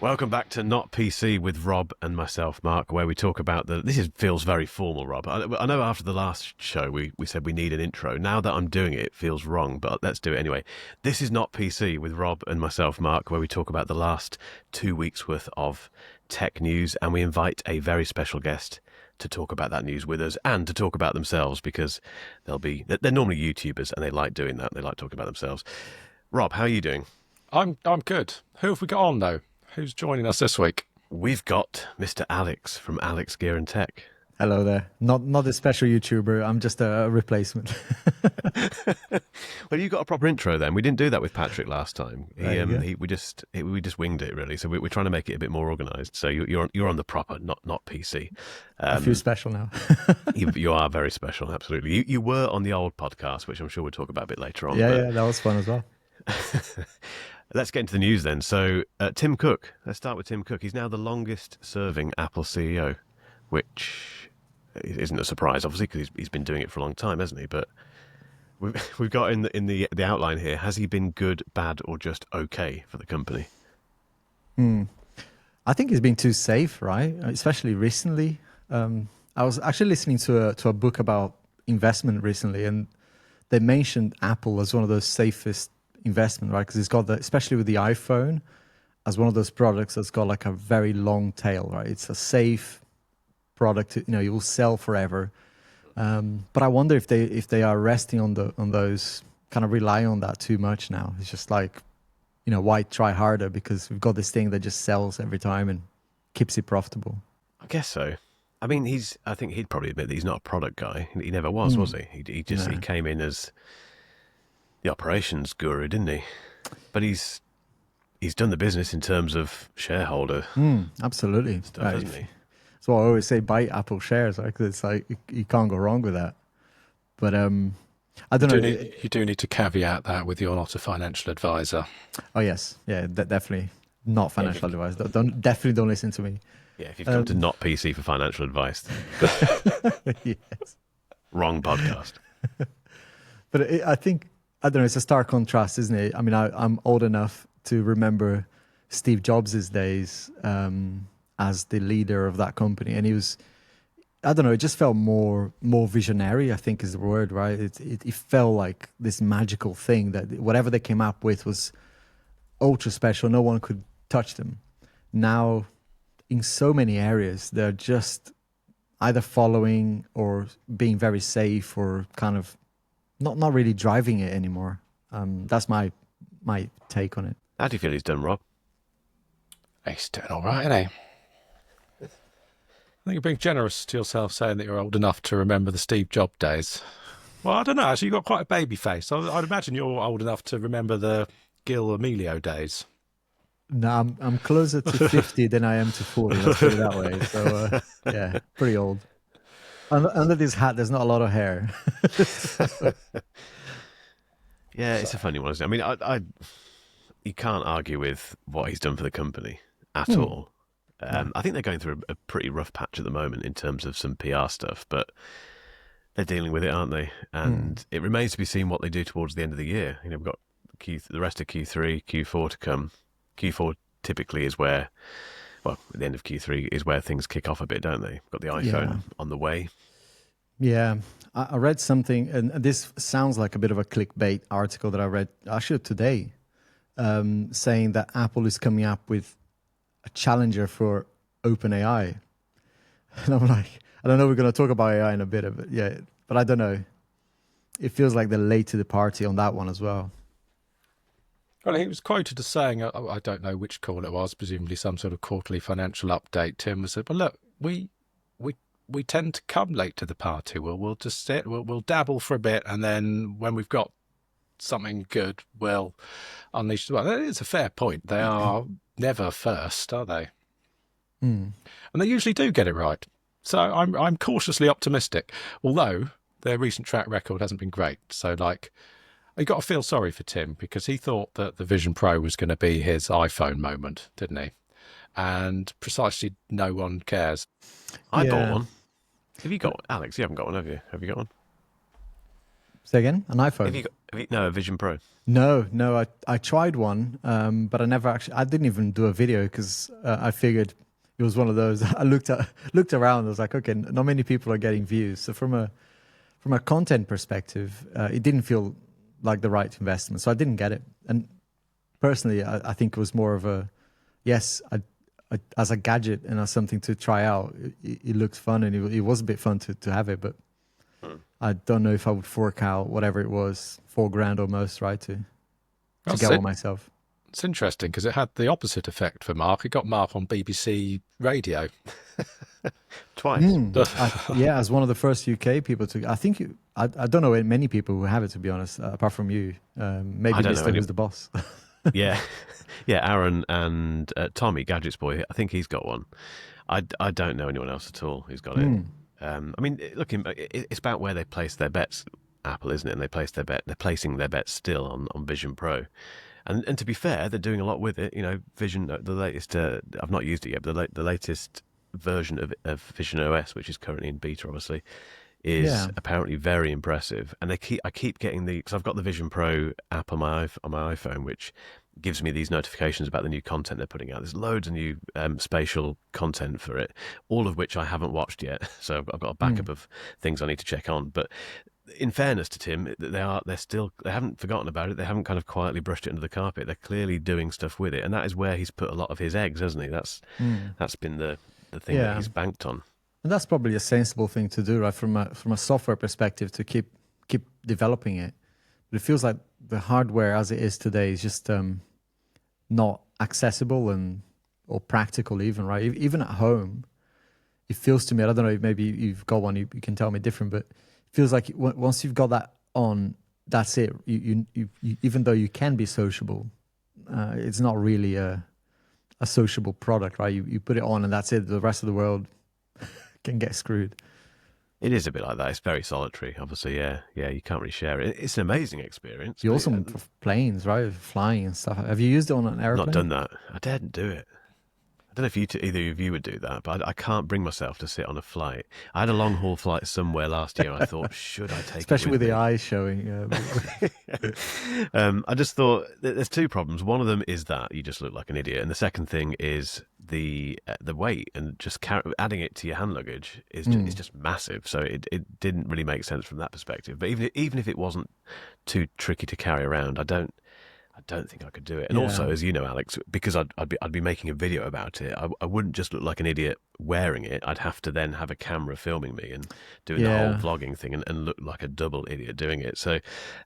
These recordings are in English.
Welcome back to Not PC with Rob and myself, Mark, where we talk about feels very formal, Rob. I know after the last show we said we need an intro. Now that I'm doing it, it feels wrong, but let's do it anyway. This is Not PC with Rob and myself, Mark, where we talk about the last 2 weeks' worth of tech news, and we invite a very special guest to talk about that news with us and to talk about themselves, because they're normally YouTubers and they like doing that. They like talking about themselves. Rob, how are you doing? I'm good. Who have we got on, though? Who's joining us this week? We've got Mr. Alex from Alex Gear and Tech. Hello there. Not a special YouTuber. I'm just a replacement. Well, you got a proper intro then. We didn't do that with Patrick last time. We just winged it really. So we're trying to make it a bit more organised. So you're on the proper, not PC. I feel special now. you are very special, absolutely. You were on the old podcast, which I'm sure we'll talk about a bit later on. Yeah, that was fun as well. Let's get into the news then. So Tim Cook, let's start with Tim Cook. He's now the longest serving Apple CEO, which isn't a surprise, obviously, because he's been doing it for a long time, hasn't he? But we've got in the outline here, has he been good, bad, or just okay for the company? I think he's been too safe, right? Especially recently. I was actually listening to a book about investment recently, and they mentioned Apple as one of those safest investment, right? Because it's got especially with the iPhone, as one of those products that's got like a very long tail, right? It's a safe product, you will sell forever. But I wonder if they are resting on those, kind of relying on that too much now. It's just like, why try harder? Because we've got this thing that just sells every time and keeps it profitable. I guess so. I mean, I think he'd probably admit that he's not a product guy. He never was he? He came in as the operations guru, didn't he? But he's done the business in terms of shareholder absolutely stuff, hasn't he? That's why I always say buy Apple shares, right? 'Cause it's like you can't go wrong with that. But I don't know. You do need to caveat that with you're not a financial advisor. Oh yes, yeah, definitely not financial advice. Definitely don't listen to me. Yeah, if you've come to Not PC for financial advice, yes, wrong podcast. But I think, I don't know, it's a stark contrast, isn't it? I mean, I'm old enough to remember Steve Jobs' days as the leader of that company. And he was, I don't know, it just felt more visionary, I think is the word, right? It felt like this magical thing that whatever they came up with was ultra special. No one could touch them. Now, in so many areas, they're just either following or being very safe or kind of not really driving it anymore. That's my take on it. How do you feel he's done, Rob? He's doing all right, isn't he? I think you're being generous to yourself saying that you're old enough to remember the Steve Jobs days. Well, I don't know. Actually, you've got quite a baby face. I'd imagine you're old enough to remember the Gil Emilio days. No, I'm closer to 50 than I am to 40. Let's put it that way. So yeah, pretty old. Under this hat, there's not a lot of hair. Yeah, it's a funny one, isn't it? I mean, you can't argue with what he's done for the company at all. I think they're going through a pretty rough patch at the moment in terms of some PR stuff, but they're dealing with it, aren't they? And it remains to be seen what they do towards the end of the year. We've got the rest of Q3, Q4 to come. Q4 typically is where, well, at the end of Q3 is where things kick off a bit, don't they? Got the iPhone on the way. Yeah, I read something, and this sounds like a bit of a clickbait article that I read actually today, saying that Apple is coming up with a challenger for OpenAI. And I'm like, I don't know, we're going to talk about AI in a bit of it, yeah, but I don't know. It feels like they're late to the party on that one as well. Well, he was quoted as saying, I don't know which call it was, presumably some sort of quarterly financial update. Tim was said, well, look, we tend to come late to the party. We'll just sit, we'll dabble for a bit, and then when we've got something good, we'll unleash. Well, it's a fair point. They are never first, are they? And they usually do get it right. So I'm cautiously optimistic, although their recent track record hasn't been great. So you got to feel sorry for Tim, because he thought that the Vision Pro was going to be his iPhone moment, didn't he? And precisely no one cares. I bought one. Have you got one? Alex, you haven't got one, have you? Have you got one? Say again? An iPhone? No, a Vision Pro. No, I tried one, but I didn't even do a video because I figured it was one of those. I looked around. I was like, okay, not many people are getting views. So from a content perspective, it didn't feel like the right investment. So I didn't get it. And personally, I think it was more of a yes, as a gadget and as something to try out. It looked fun, and it was a bit fun to have it, but. I don't know if I would fork out whatever it was, $4,000 almost, right, to get one myself. It's interesting because it had the opposite effect for Mark. It got Mark on BBC radio. Twice. Yeah, as one of the first UK people to. I think I don't know many people who have it, to be honest, apart from you. Maybe Mr. Who's the Boss. Yeah, yeah. Aaron and Tommy, Gadgets Boy. I think he's got one. I don't know anyone else at all who's got it. I mean, look, it's about where they place their bets, Apple, isn't it? And they're placing their bets still on Vision Pro. And to be fair, they're doing a lot with it. You know, Vision, the latest, I've not used it yet, but the latest version of Vision OS, which is currently in beta, obviously, is apparently very impressive. And I keep getting because I've got the Vision Pro app on my iPhone, which gives me these notifications about the new content they're putting out. There's loads of new spatial content for it, all of which I haven't watched yet. So I've got a backup of things I need to check on. But in fairness to Tim, they haven't forgotten about it. They haven't kind of quietly brushed it under the carpet. They're clearly doing stuff with it, and that is where he's put a lot of his eggs, hasn't he? That's been the thing that he's banked on. And that's probably a sensible thing to do, right? From a software perspective, to keep developing it. But it feels like the hardware as it is today is just not accessible or practical even, right? Even at home, it feels to me, I don't know, maybe you've got one, you can tell me different, but it feels like once you've got that on, that's it. You even though you can be sociable, it's not really a sociable product, right? You put it on and that's it. The rest of the world can get screwed. It is a bit like that. It's very solitary, obviously. Yeah, you can't really share it. It's an amazing experience. You also planes, right? Flying and stuff. Have you used it on an airplane? Not done that. I daren't do it. I don't know if either of you would do that, but I can't bring myself to sit on a flight. I had a long haul flight somewhere last year, and I thought, should I take especially it with me? The eyes showing? I just thought there's two problems. One of them is that you just look like an idiot, and the second thing is the weight, and just adding it to your hand luggage is just massive. So it didn't really make sense from that perspective. But even if it wasn't too tricky to carry around, I don't think I could do it. And also, as you know, Alex, because I'd be making a video about it, I wouldn't just look like an idiot wearing it. I'd have to then have a camera filming me and doing the whole vlogging thing and look like a double idiot doing it. So,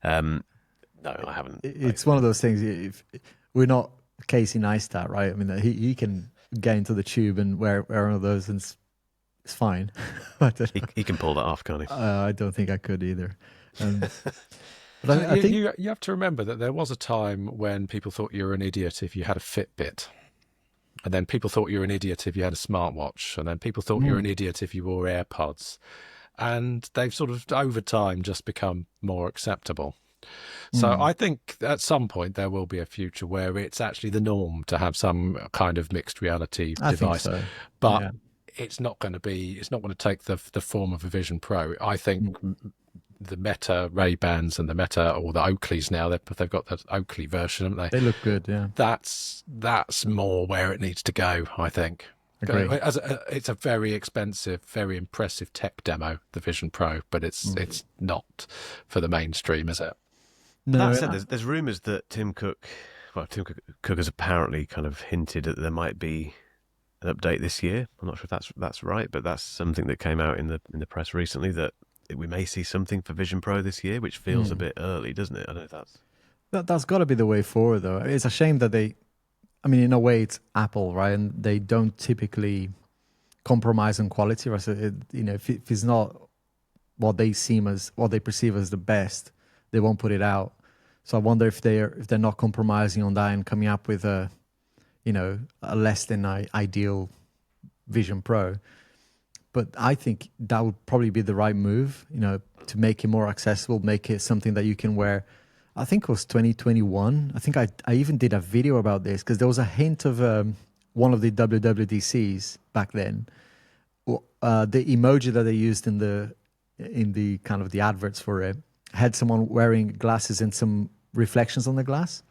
no, I haven't. It's one of those things. If we're not Casey Neistat, right? I mean, he can get into the tube and wear one of those, and it's fine. He can pull that off, can't he? I don't think I could either. But I think you have to remember that there was a time when people thought you were an idiot if you had a Fitbit. And then people thought you were an idiot if you had a smartwatch. And then people thought you were an idiot if you wore AirPods. And they've sort of, over time, just become more acceptable. So I think at some point there will be a future where it's actually the norm to have some kind of mixed reality device. Think so. But it's not going to take the form of a Vision Pro. I think the Meta Ray-Bans and the Meta, or the Oakleys now, they've got the Oakley version, haven't they? They look good, yeah. That's more where it needs to go, I think. It's a very expensive, very impressive tech demo, the Vision Pro, but it's not for the mainstream, is it? No, that said, there's rumours that Tim Cook has apparently kind of hinted that there might be an update this year. I'm not sure if that's right, but that's something that came out in the press recently, that we may see something for Vision Pro this year, which feels a bit early, doesn't it? I don't know if that's got to be the way forward, though. It's a shame that in a way, it's Apple, right? And they don't typically compromise on quality, right? So if it's not what they perceive as the best, they won't put it out. So I wonder if they're not compromising on that and coming up with a less than ideal Vision Pro. But I think that would probably be the right move, to make it more accessible, make it something that you can wear. I think it was 2021. I think I even did a video about this because there was a hint of one of the WWDCs back then. The emoji that they used in the kind of the adverts for it had someone wearing glasses and some reflections on the glass.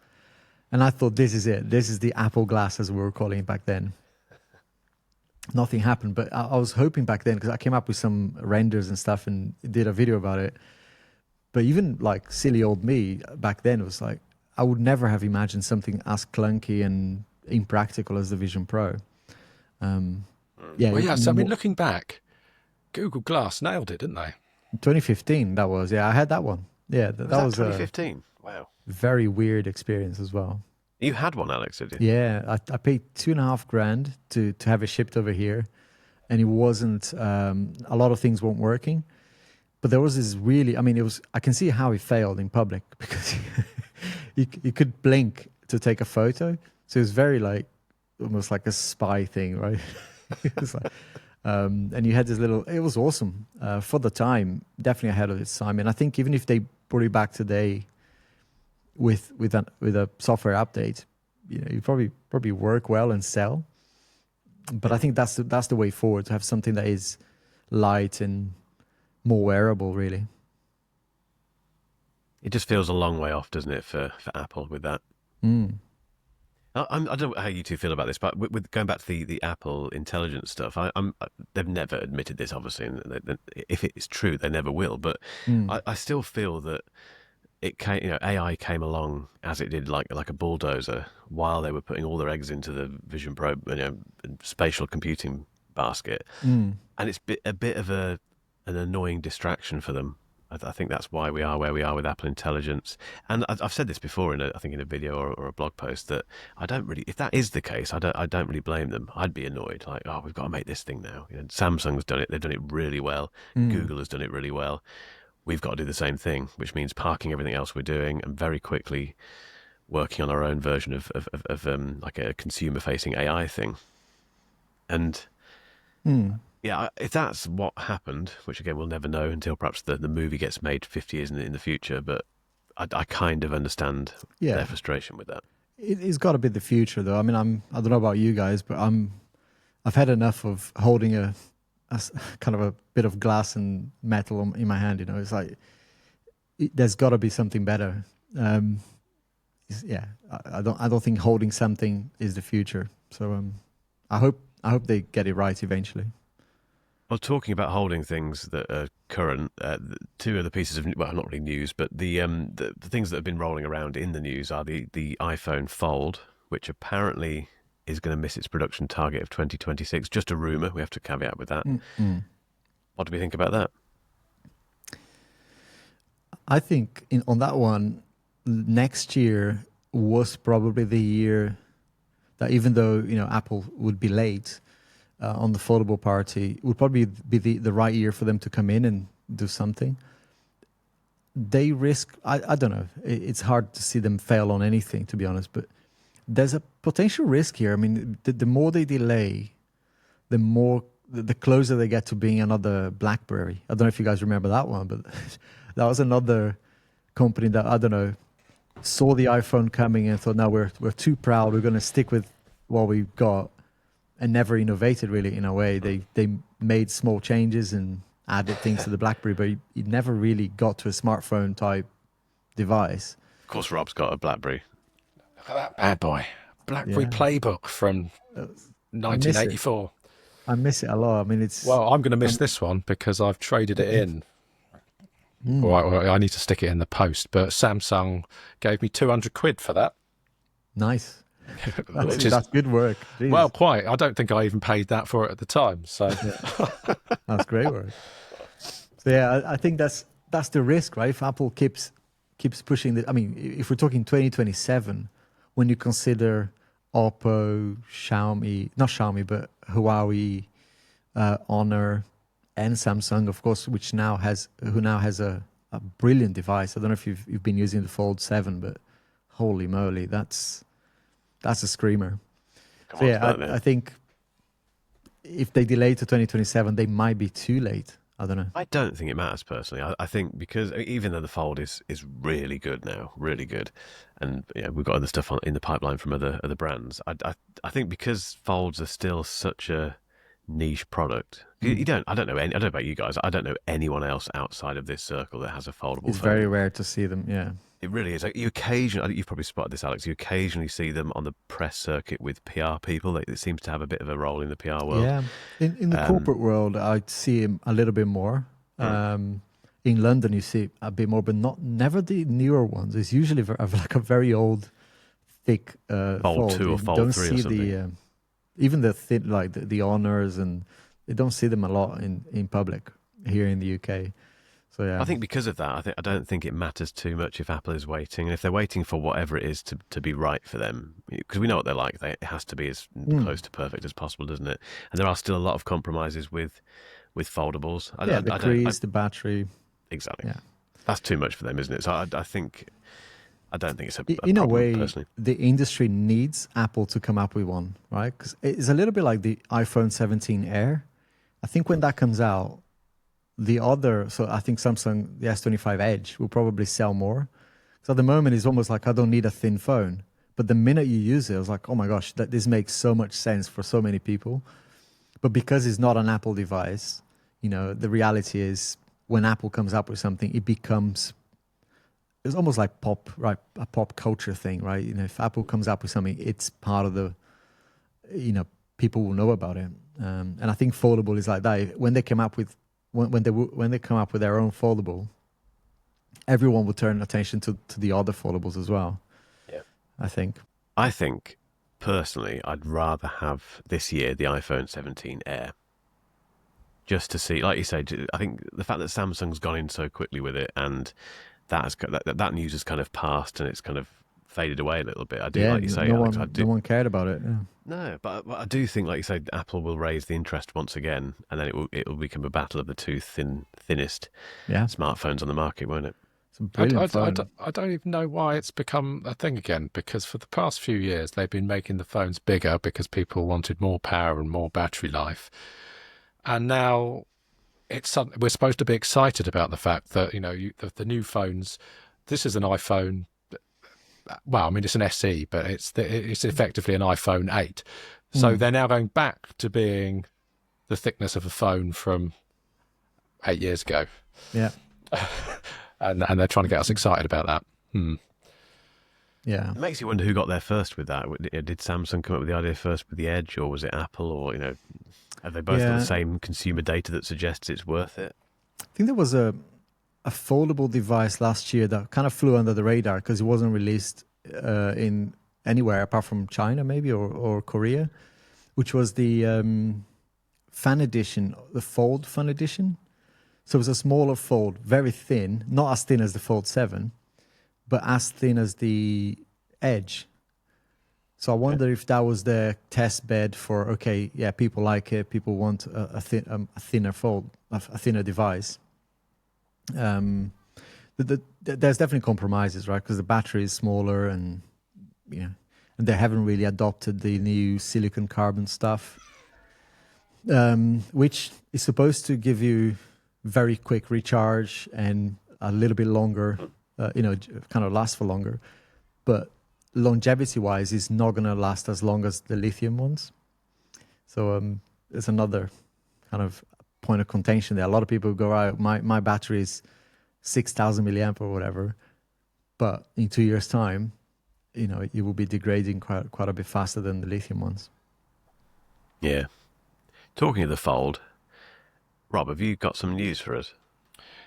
And I thought, this is it. This is the Apple glass, as we were calling it back then. Nothing happened, but I was hoping back then, because I came up with some renders and stuff and did a video about it. But even like silly old me back then was like, I would never have imagined something as clunky and impractical as the Vision Pro. Well, yeah. So I mean, looking back, Google Glass nailed it, didn't they? 2015, that was. Yeah, I had that one. Yeah, that was 2015. Wow. Very weird experience as well. You had one, Alex, did you? Yeah, I paid $2,500 to have it shipped over here, and it wasn't. A lot of things weren't working, but there was this really. I mean, it was. I can see how it failed in public because you could blink to take a photo, so it was very like almost like a spy thing, right? It was like, and you had this little. It was awesome for the time, definitely ahead of its time, and I think even if they brought it back today with a software update, you probably work well and sell. But I think that's the way forward, to have something that is light and more wearable, really. It just feels a long way off, doesn't it, for Apple with that? I don't know how you two feel about this, but with going back to the Apple intelligence stuff, they've never admitted this, obviously, and if it's true, they never will. But I still feel that it came, AI came along as it did, like a bulldozer, while they were putting all their eggs into the Vision Pro, spatial computing basket, and it's a bit of an annoying distraction for them. I think that's why we are where we are with Apple Intelligence. And I've said this before I think in a video or a blog post, that I don't really, if that is the case, I don't really blame them. I'd be annoyed, like, oh, we've got to make this thing now. Samsung's done it; they've done it really well. Google has done it really well. We've got to do the same thing, which means parking everything else we're doing and very quickly working on our own version of like a consumer-facing AI thing. And yeah, if that's what happened, which again we'll never know until perhaps the movie gets made 50 years in the future, but I kind of understand their frustration with that. It's got to be the future, though. I mean, I don't know about you guys, but I've had enough of holding a kind of a bit of glass and metal in my hand. It's like there's got to be something better. I don't think holding something is the future. So I hope they get it right eventually. Well, talking about holding things that are current, two of the pieces of, well, not really news, but the things that have been rolling around in the news are the iPhone Fold, which apparently is going to miss its production target of 2026. Just a rumor. We have to caveat with that. What do we think about that? I think on that one, next year was probably the year that, even though Apple would be late on the foldable party, would probably be the right year for them to come in and do something. They risk, I don't know, it's hard to see them fail on anything, to be honest, but there's a potential risk here. I mean, the more they delay, the closer they get to being another BlackBerry. I don't know if you guys remember that one, but that was another company that, I don't know, saw the iPhone coming and thought, no, we're too proud, we're going to stick with what we've got, and never innovated really in a way. They made small changes and added things to the BlackBerry, but it never really got to a smartphone type device. Of course, Rob's got a BlackBerry. Look at that bad boy. BlackBerry Playbook from 1984. I miss it a lot. I mean, Well, I'm going to miss this one because I've traded it in. Well, I need to stick it in the post, but Samsung gave me 200 quid for that. Nice. That's good work. Jeez. Well, quite. I don't think I even paid that for it at the time. So that's great work. So yeah, I think that's the risk, right? If Apple keeps pushing I mean, if we're talking 2027, when you consider Oppo, Xiaomi, not Xiaomi, but Huawei, Honor, and Samsung, of course, who now has a brilliant device. I don't know if you've been using the Fold7, but holy moly, that's a screamer. So yeah, I think if they delay to 2027, they might be too late. I don't know. I don't think it matters personally. I think because even though the Fold is really good now, really good, and we've got other stuff in the pipeline from other brands. I think because Folds are still such a niche product. You don't. I don't know. I don't know about you guys. I don't know anyone else outside of this circle that has a foldable It's phone. very rare to see them. Yeah. It really is. Like, you occasionally, you've probably spotted this, Alex. You occasionally see them on the press circuit with PR people. It seems to have a bit of a role in the PR world. Yeah. In the corporate world, I'd see him a little bit more. In London, you see a bit more, but never the newer ones. It's usually like a very old, thick Fold 2 or You Fold don't 3 or see something. even the thin, like the honors, and you don't see them a lot in public here in the UK. So yeah, I think because of that, I don't think it matters too much if Apple is waiting, and if they're waiting for whatever it is to be right for them, because we know what they're like. It has to be as close to perfect as possible, doesn't it? And there are still a lot of compromises with foldables. the crease, the battery. Exactly. Yeah. That's too much for them, isn't it? So I don't think it's a In a problem, way, personally. the industry needs Apple to come up with one, right? Because it's a little bit like the iPhone 17 Air. I think when that comes out, so I think Samsung, the S25 Edge, will probably sell more. So at the moment, it's almost like I don't need a thin phone. But the minute you use it, I was like, oh my gosh, this makes so much sense for so many people. But because it's not an Apple device, the reality is when Apple comes up with something, it's almost like a pop culture thing, right? If Apple comes up with something, it's part of the, people will know about it. And I think Foldable is like that. When they come up with their own foldable, everyone will turn attention to the other foldables as well. Yeah, I think personally, I'd rather have this year the iPhone 17 Air, just to see, like you say. I think the fact that Samsung's gone in so quickly with it, and that news has kind of passed and it's kind of faded away a little bit. I do, like you say, Alex. No one cared about it. Yeah. No, but I do think, like you say, Apple will raise the interest once again, and then it will become a battle of the two thinnest smartphones on the market, won't it? It's a brilliant phone. I don't even know why it's become a thing again, because for the past few years they've been making the phones bigger because people wanted more power and more battery life, and now we're supposed to be excited about the fact that the new phones. This is an iPhone. Well, I mean, it's an SE, but it's effectively an iPhone 8. So they're now going back to being the thickness of a phone from 8 years ago. Yeah. and they're trying to get us excited about that. Yeah. It makes you wonder who got there first with that. Did Samsung come up with the idea first with the Edge, or was it Apple, or have they both got the same consumer data that suggests it's worth it? I think there was a foldable device last year that kind of flew under the radar because it wasn't released in anywhere apart from China, maybe, or Korea, which was the fan edition, the Fold fan edition. So it was a smaller Fold, very thin, not as thin as the Fold7, but as thin as the Edge. So I wonder if that was the test bed for, people like it, people want a thinner Fold, a thinner device. There's definitely compromises, right? Because the battery is smaller, and and they haven't really adopted the new silicon carbon stuff, which is supposed to give you very quick recharge and a little bit longer, kind of last for longer. But longevity-wise, it's not going to last as long as the lithium ones. So it's another kind of point of contention there. A lot of people go, right, my battery is 6,000 milliamp or whatever, but in 2 years' time, it will be degrading quite a bit faster than the lithium ones. Yeah. Talking of the Fold, Rob, have you got some news for us?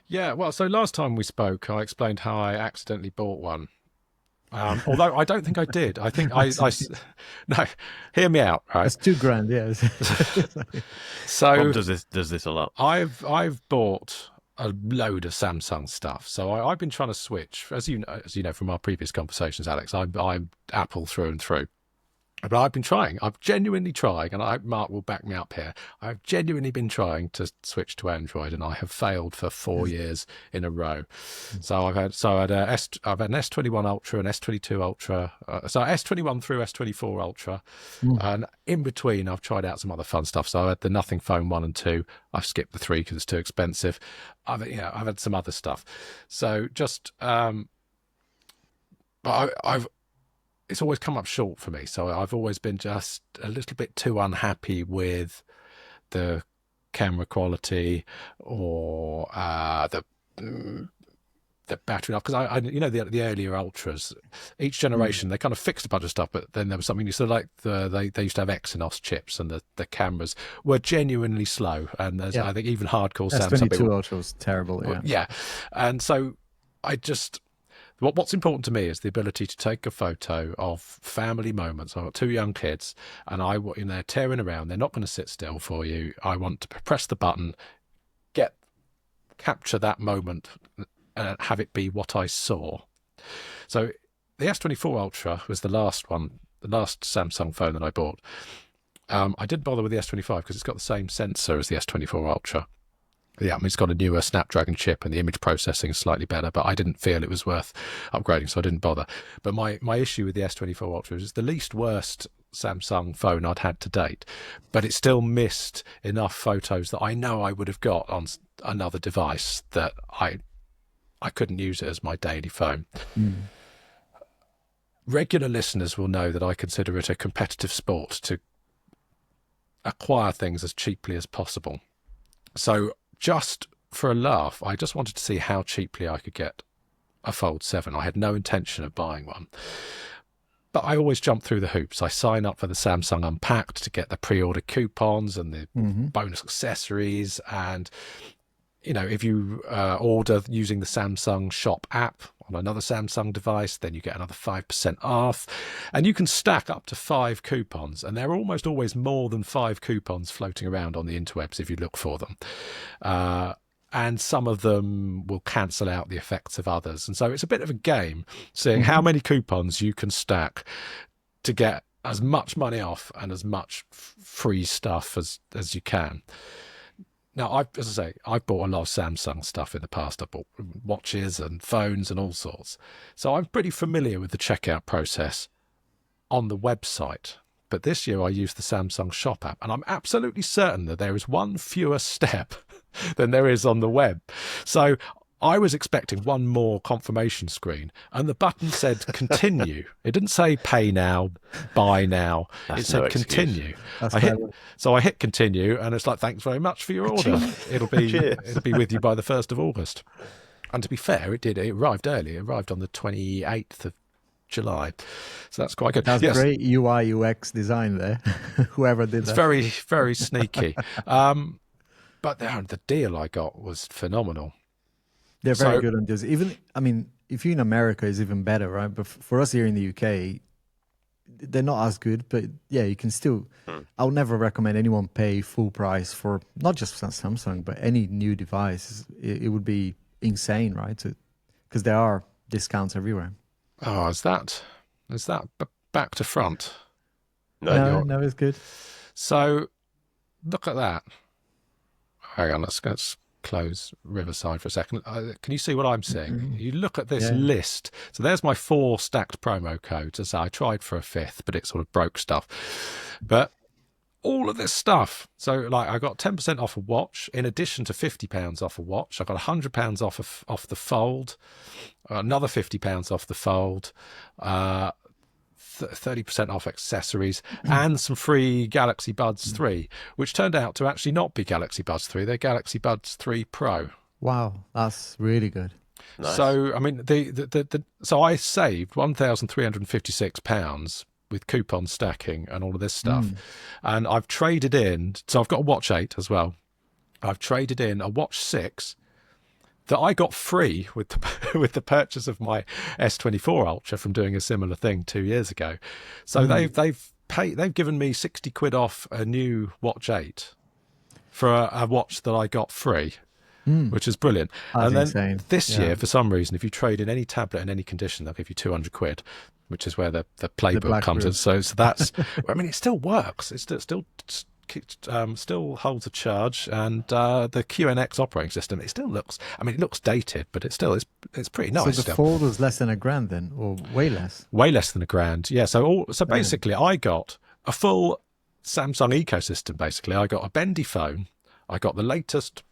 Yeah, well, so last time we spoke, I explained how I accidentally bought one. Although I don't think I did. I think no, hear me out, right? It's $2,000, yes. So Rob does this a lot. I've bought a load of Samsung stuff. So I've been trying to switch, as you know from our previous conversations, Alex. I'm Apple through and through. But I've been trying. I've genuinely trying, and I hope Mark will back me up here. I've genuinely been trying to switch to Android, and I have failed for 4 years in a row. So I've had an S21 Ultra, an S22 Ultra, so S21 through S24 Ultra, and in between I've tried out some other fun stuff. So I had the Nothing Phone 1 and 2. I've skipped the 3 because it's too expensive. I've had some other stuff. So just it's always come up short for me. So I've always been just a little bit too unhappy with the camera quality or the battery life, because I you know, the earlier ultras, each generation they kind of fixed a bunch of stuff, but then there was something new. So like they used to have Exynos chips, and the cameras were genuinely slow, and there's, I think even hardcore Samsung S22 Ultra was terrible. yeah, and so what's important to me is the ability to take a photo of family moments. I've got 2 young kids, and they're tearing around. They're not going to sit still for you. I want to press the button, capture that moment, and have it be what I saw. So the S24 Ultra was the last Samsung phone that I bought. I didn't bother with the S25 because it's got the same sensor as the S24 Ultra. Yeah, I mean, it's got a newer Snapdragon chip and the image processing is slightly better, but I didn't feel it was worth upgrading, so I didn't bother. But my issue with the S24 Ultra is it's the least worst Samsung phone I'd had to date, but it still missed enough photos that I know I would have got on another device that I couldn't use it as my daily phone. Regular listeners will know that I consider it a competitive sport to acquire things as cheaply as possible. So just for a laugh, I just wanted to see how cheaply I could get a Fold7. I had no intention of buying one, but I always jump through the hoops. I sign up for the Samsung Unpacked to get the pre-order coupons and the bonus accessories. And, you know, if you order using the Samsung Shop app on another Samsung device, then you get another 5% off. And you can stack up to 5 coupons. And there are almost always more than 5 coupons floating around on the interwebs if you look for them. And some of them will cancel out the effects of others. And so it's a bit of a game seeing how many coupons you can stack to get as much money off and as much free stuff as you can. Now, as I say, I've bought a lot of Samsung stuff in the past. I bought watches and phones and all sorts. So I'm pretty familiar with the checkout process on the website. But this year I used the Samsung Shop app, and I'm absolutely certain that there is one fewer step than there is on the web. So I was expecting one more confirmation screen, and the button said continue. It didn't say pay now, buy now. It said continue. So I hit continue, and it's like, thanks very much for your order. It'll be with you by the 1st of August. And to be fair, it did. It arrived early. It arrived on the 28th of July. So that's quite good. That's great UI UX design there. Whoever did that. It's very, very sneaky. But the deal I got was phenomenal. They're very good on this. Even, I mean, if you're in America, it's even better, right? But for us here in the UK, they're not as good. But yeah, you can still. I would never recommend anyone pay full price for not just Samsung, but any new device. It would be insane, right? Because there are discounts everywhere. Oh, is that back to front? No, it's good. So look at that. Hang on, let's close Riverside for a second. Can you see what I'm seeing? You look at this list. So there's my 4 stacked promo codes. As I tried for a 5th, but it sort of broke stuff. But all of this stuff. So like I got 10% off a watch, in addition to £50 off a watch. I got £100 off the Fold, another £50 off the Fold, 30% off accessories, and some free Galaxy Buds 3, which turned out to actually not be Galaxy Buds 3. They're Galaxy Buds 3 Pro. Wow, that's really good. Nice. So I mean, so I saved £1,356 with coupon stacking and all of this stuff, and I've traded in. So I've got a Watch 8 as well. I've traded in a Watch 6 that I got free with the purchase of my S24 Ultra from doing a similar thing 2 years ago. So they've given me 60 quid off a new Watch 8 for a watch that I got free, which is brilliant. That's and then insane. This year, for some reason, if you trade in any tablet in any condition, they'll give you 200 quid, which is where the playbook comes in. So that's, I mean, it still works. It's still holds a charge, and the QNX operating system, it still looks, I mean, it looks dated, but it's pretty nice. So the Fold was less than £1,000 then, or way less? Way less than £1,000, yeah. So basically I got a full Samsung ecosystem. Basically I got a bendy phone, I got the latest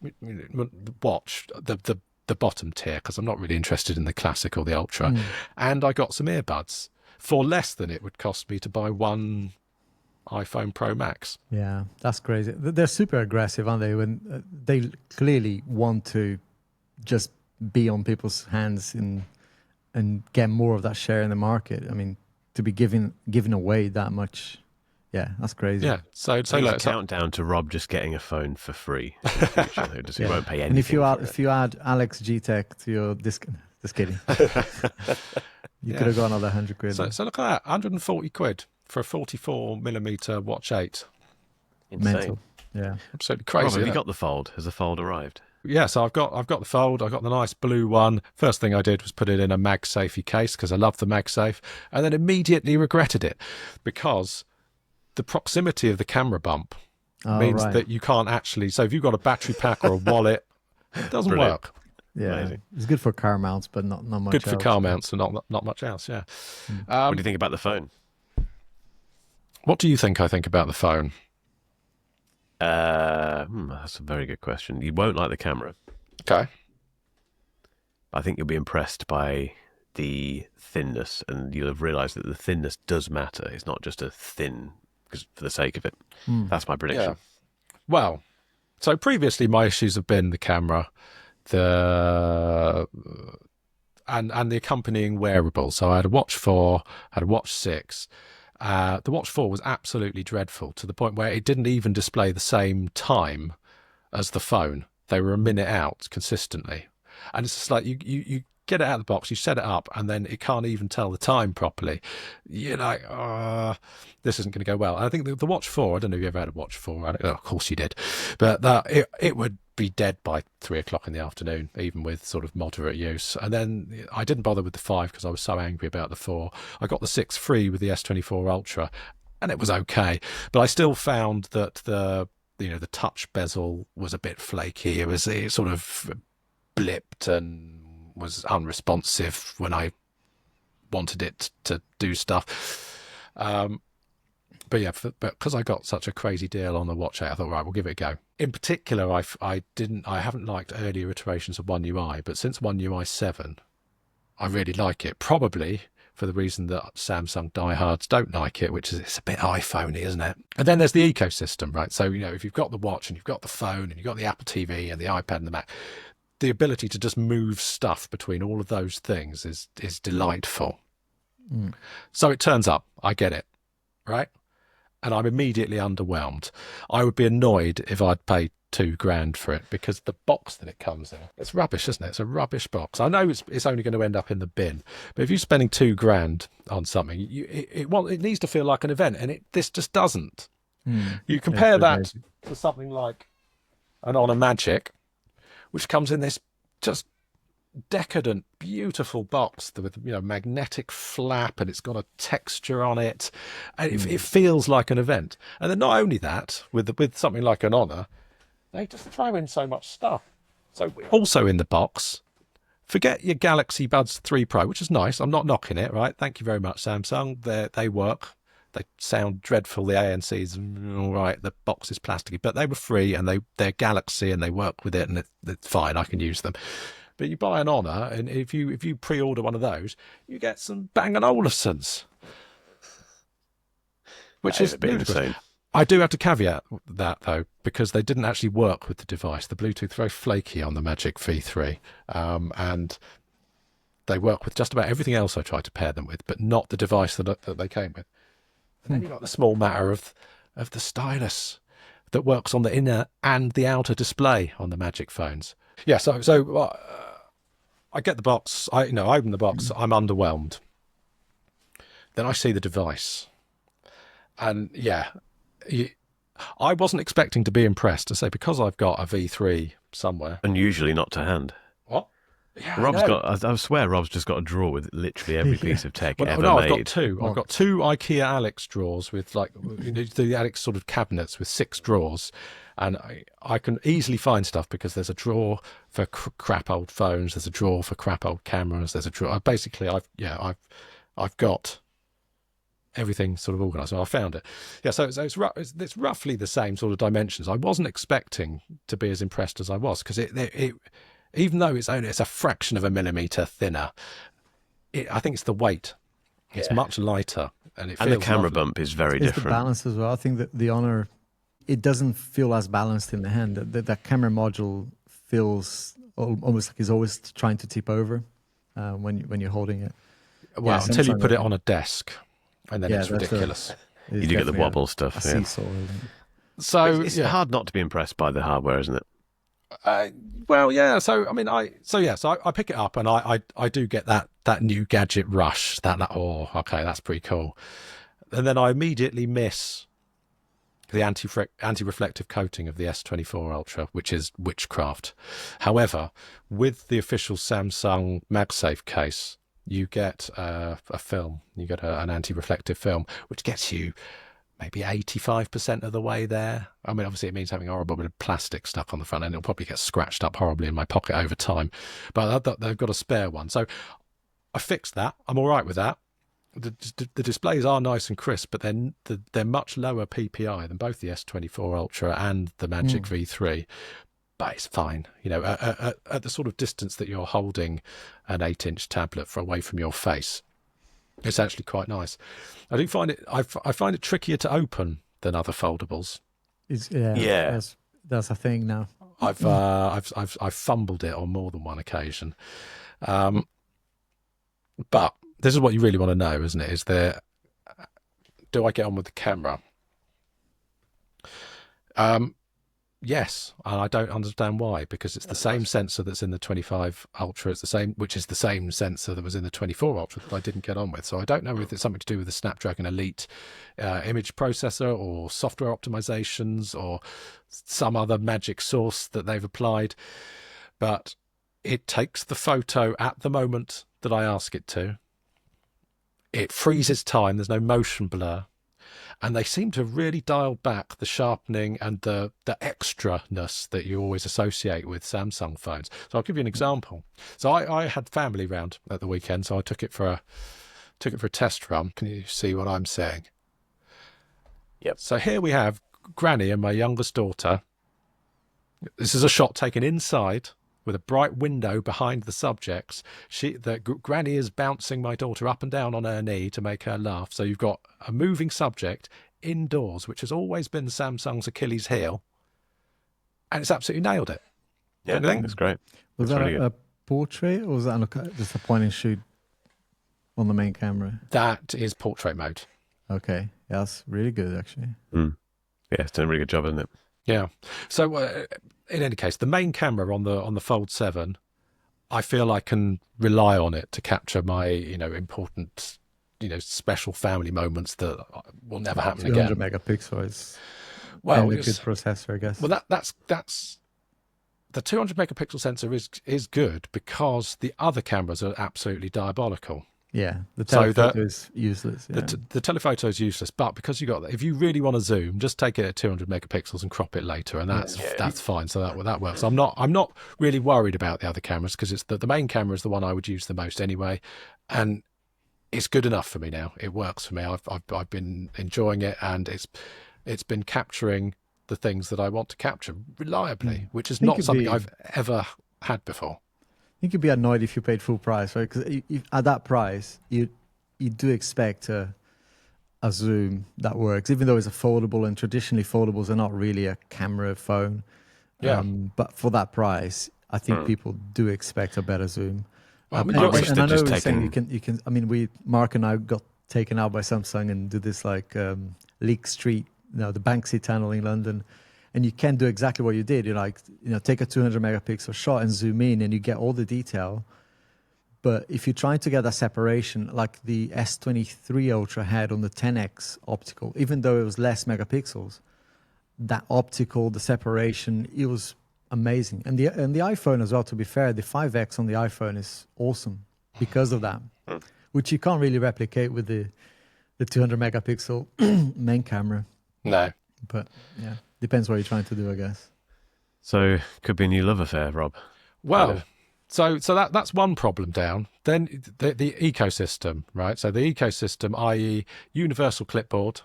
watch, the bottom tier, because I'm not really interested in the classic or the ultra, and I got some earbuds for less than it would cost me to buy one iPhone Pro Max. Yeah, that's crazy. They're super aggressive, aren't they? When they clearly want to just be on people's hands and get more of that share in the market. I mean, to be giving away that much, yeah, that's crazy. Yeah. So It's a countdown to Rob just getting a phone for free in the future. He won't pay anything. And if you for add Alex G-Tech to your disc, just kidding. You could have gone another 100 quid. So look at that, 140 quid for a 44mm Watch 8. Insane. Mental. Yeah. Absolutely Rob, crazy. have you got the Fold? Has the Fold arrived? Yeah, so I've got the Fold. I've got the nice blue one. First thing I did was put it in a MagSafey case because I love the MagSafe, and then immediately regretted it because the proximity of the camera bump means that you can't actually. So if you've got a battery pack or a wallet, it doesn't work. Yeah, Amazing. It's good for car mounts, but not much. Good for else. car mounts and not much else. Yeah. What do you think about the phone? What do you think I think about the phone? That's a very good question. You won't like the camera. Okay. I think you'll be impressed by the thinness, and you'll have realised that the thinness does matter. It's not just a thin because for the sake of it. That's my prediction. Yeah. Well, so previously my issues have been the camera, and the accompanying wearables. So I had a Watch 4, I had a Watch 6. The Watch 4 was absolutely dreadful to the point where it didn't even display the same time as the phone. They were a minute out consistently. And it's just like you get it out of the box, you set it up, and then it can't even tell the time properly. You're like, this isn't going to go well. And I think the Watch 4, I don't know if you ever had a Watch 4. Of course you did. But it would be dead by 3 o'clock in the afternoon, even with sort of moderate use. And then I didn't bother with the 5 because I was so angry about the 4. I got the 6 free with the S24 Ultra, and it was okay. But I still found that the touch bezel was a bit flaky. It sort of blipped and was unresponsive when I wanted it to do stuff. But yeah, because I got such a crazy deal on the Watch 8, I thought, right, we'll give it a go. In particular, I haven't liked earlier iterations of One UI, but since One UI 7, I really like it. Probably for the reason that Samsung diehards don't like it, which is it's a bit iPhone-y, isn't it? And then there's the ecosystem, right? So, if you've got the watch and you've got the phone and you've got the Apple TV and the iPad and the Mac, the ability to just move stuff between all of those things is delightful. So it turns up, I get it, right? And I'm immediately underwhelmed. I would be annoyed if I'd paid $2,000 for it because the box that it comes in, it's rubbish, isn't it? It's a rubbish box. I know it's only going to end up in the bin, but if you're spending $2,000 on something, it needs to feel like an event, and this just doesn't. You compare that to something like an Honor Magic, which comes in this just decadent, beautiful box with magnetic flap, and it's got a texture on it, and it feels like an event. And then not only that, with something like an Honor, they just throw in so much stuff. So also in the box, forget your Galaxy Buds 3 Pro, which is nice. I'm not knocking it, right? Thank you very much, Samsung. They work. They sound dreadful. The ANCs, all right. The box is plasticky, but they were free, and they're Galaxy, and they work with it, and it's fine. I can use them. But you buy an Honor, and if you pre-order one of those, you get some Bang & Olufsen's, which is a bit insane. I do have to caveat that, though, because they didn't actually work with the device. The Bluetooth very flaky on the Magic V3, and they work with just about everything else I tried to pair them with, but not the device that they came with. And then you've got the small matter of the stylus that works on the inner and the outer display on the Magic phones. Yeah, so I get the box. I open the box. I'm underwhelmed. Then I see the device, and I wasn't expecting to be impressed. To say because I've got a V3 somewhere, and usually not to hand. What? Yeah, Rob's got. I swear, Rob's just got a drawer with literally every piece of tech ever no, made. I've got two. I've got two IKEA Alex drawers with the Alex sort of cabinets with 6 drawers, and I can easily find stuff because there's a drawer for crap old phones, there's a drawer for crap old cameras, there's a drawer. Basically, I've got everything sort of organised. So I found it. Yeah, so it's roughly the same sort of dimensions. I wasn't expecting to be as impressed as I was because it even though it's a fraction of a millimetre thinner, I think it's the weight. It's much lighter. and it And the feels camera lovely. bump is very It's the different. balance as well. I think that the Honor, it doesn't feel as balanced in the hand. That camera module feels almost like it's always trying to tip over when you're holding it. Well, Yeah, until you Samsung put it are- on a desk, and then Yeah, it's that's ridiculous. it's You do get the definitely wobble a stuff. Yeah. seesaw. Isn't it? So It's yeah. hard not to be impressed by the hardware, isn't it? Well, yeah. So I mean, I pick it up, and I do get that new gadget rush. That oh, okay, that's pretty cool. And then I immediately miss the anti-reflective coating of the S24 Ultra, which is witchcraft. However, with the official Samsung MagSafe case, you get a film. You get an anti-reflective film, which gets you maybe 85% of the way there. I mean, obviously it means having a horrible bit of plastic stuck on the front end. It'll probably get scratched up horribly in my pocket over time. But they've got a spare one. So I fixed that. I'm all right with that. The displays are nice and crisp, but they're much lower PPI than both the S24 Ultra and the Magic V3. But it's fine. You know, at the sort of distance that you're holding an 8-inch tablet away from your face, it's actually quite nice. I do find it. I find it trickier to open than other foldables. Yeah. That's a thing now. I've fumbled it on more than one occasion. But this is what you really want to know, isn't it? Do I get on with the camera? Yes, and I don't understand why, because it's the same sensor that's in the 25 Ultra. It's the same, which is the same sensor that was in the 24 Ultra that I didn't get on with. So I don't know if it's something to do with the Snapdragon Elite image processor or software optimizations or some other magic sauce that they've applied. But it takes the photo at the moment that I ask it to. It freezes time. There's no motion blur. And they seem to have really dialed back the sharpening and the extra-ness that you always associate with Samsung phones. So I'll give you an example. So I had family round at the weekend, so I took it for a test run. Can you see what I'm saying? Yep. So here we have Granny and my youngest daughter. This is a shot taken inside with a bright window behind the subjects. Granny is bouncing my daughter up and down on her knee to make her laugh. So you've got a moving subject indoors, which has always been Samsung's Achilles heel, and it's absolutely nailed it. Yeah, Don't you think? that's great. Was That's that really a portrait or was that just a point and shoot on the main camera? That is portrait mode. Okay, yeah, that's really good actually. Yeah, it's done a really good job, isn't it? Yeah. So in any case, the main camera on the Fold 7, I feel I can rely on it to capture my important special family moments that will never happen 200 again. megapixels. Well, And a good processor, I guess. Well, that's the 200 megapixel sensor is good because the other cameras are absolutely diabolical. Yeah, the So telephoto is useless. Yeah. The telephoto is useless, but because if you really want to zoom, just take it at 200 megapixels and crop it later, and that's fine. So that works. I'm not really worried about the other cameras because it's the main camera is the one I would use the most anyway, and it's good enough for me now. It works for me. I've been enjoying it, and it's been capturing the things that I want to capture reliably, which is not something I've ever had before. You could be annoyed if you paid full price, right? Because at that price, you do expect a zoom that works, even though it's a foldable, and traditionally foldables are not really a camera phone. Yeah. But for that price, I think people do expect a better zoom. Well, And I wish I they'd know just we're saying taken- you can. I mean, Mark and I got taken out by Samsung and do this like Leak Street, the Banksy tunnel in London. And you can do exactly what you did. Take a 200 megapixel shot and zoom in, and you get all the detail. But if you're trying to get that separation, like the S23 Ultra had on the 10x optical, even though it was less megapixels, that optical, the separation, it was amazing. And the iPhone as well. To be fair, the 5x on the iPhone is awesome because of that, which you can't really replicate with the 200 megapixel main camera. No. But yeah. Depends what you're trying to do, I guess. So could be a new love affair, Rob. Well, so that's one problem down. Then the ecosystem, right? So the ecosystem, i.e. Universal Clipboard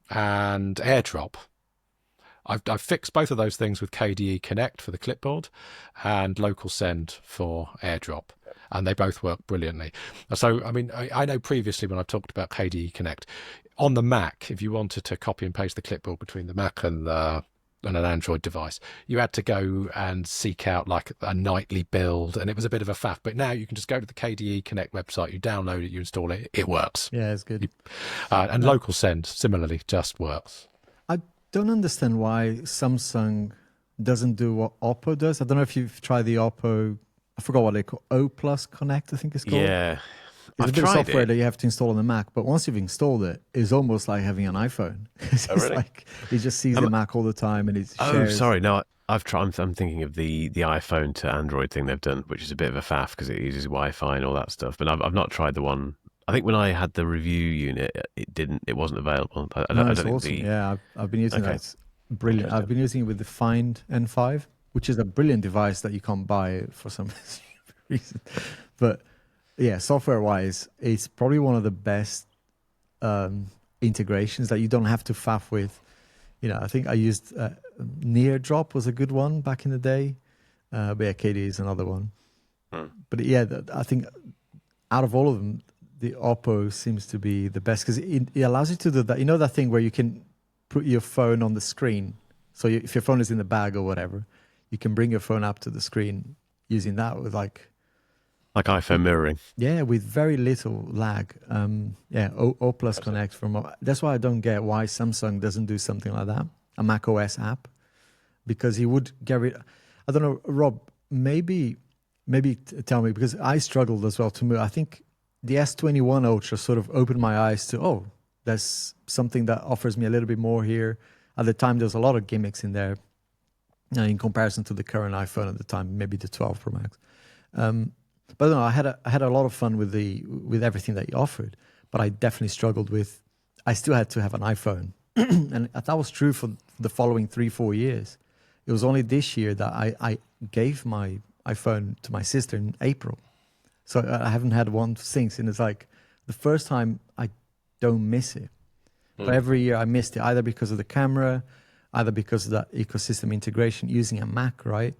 and AirDrop, I've fixed both of those things with KDE Connect for the clipboard and Local Send for AirDrop, and they both work brilliantly. So, I mean, I know previously when I talked about KDE Connect, on the Mac, if you wanted to copy and paste the clipboard between the Mac and an Android device, you had to go and seek out like a nightly build, and it was a bit of a faff. But now you can just go to the KDE Connect website, you download it, you install it, it works. Yeah, it's good. And Local Send, similarly, just works. I don't understand why Samsung doesn't do what Oppo does. I don't know if you've tried the Oppo, I forgot what they call O Plus Connect, I think it's called. Yeah. It's a bit of software that you have to install on the Mac, but once you've installed it, it's almost like having an iPhone. It's really? like it just sees the Mac all the time, and it's sorry, no, I've tried. I'm thinking of the iPhone to Android thing they've done, which is a bit of a faff because it uses Wi-Fi and all that stuff. But I've not tried the one. I think when I had the review unit, it wasn't available. I don't think awesome. Yeah, I've been using that. It's brilliant. I've been using it with the Find N5, which is a brilliant device that you can't buy for some reason, but. Yeah, software-wise, it's probably one of the best integrations that you don't have to faff with. You know, I think I used NearDrop was a good one back in the day, but yeah, KDE is another one. But yeah, I think out of all of them, the Oppo seems to be the best because it allows you to do that. You know that thing where you can put your phone on the screen. So if your phone is in the bag or whatever, you can bring your phone up to the screen using that with like iPhone mirroring. Yeah, with very little lag. O Plus Connect from. That's why I don't get why Samsung doesn't do something like that, a Mac OS app, because he would get rid. I don't know, Rob. Maybe tell me, because I struggled as well to move. I think the S21 Ultra sort of opened my eyes to there's something that offers me a little bit more here. At the time, there was a lot of gimmicks in there, in comparison to the current iPhone at the time, maybe the 12 Pro Max. But no, I had a lot of fun with everything that he offered, but I definitely struggled with. I still had to have an iPhone, and that was true for the following 3-4 years. It was only this year that I gave my iPhone to my sister in April, so I haven't had one since. And it's like the first time I don't miss it, but every year I missed it, either because of the camera, either because of that ecosystem integration using a Mac, right?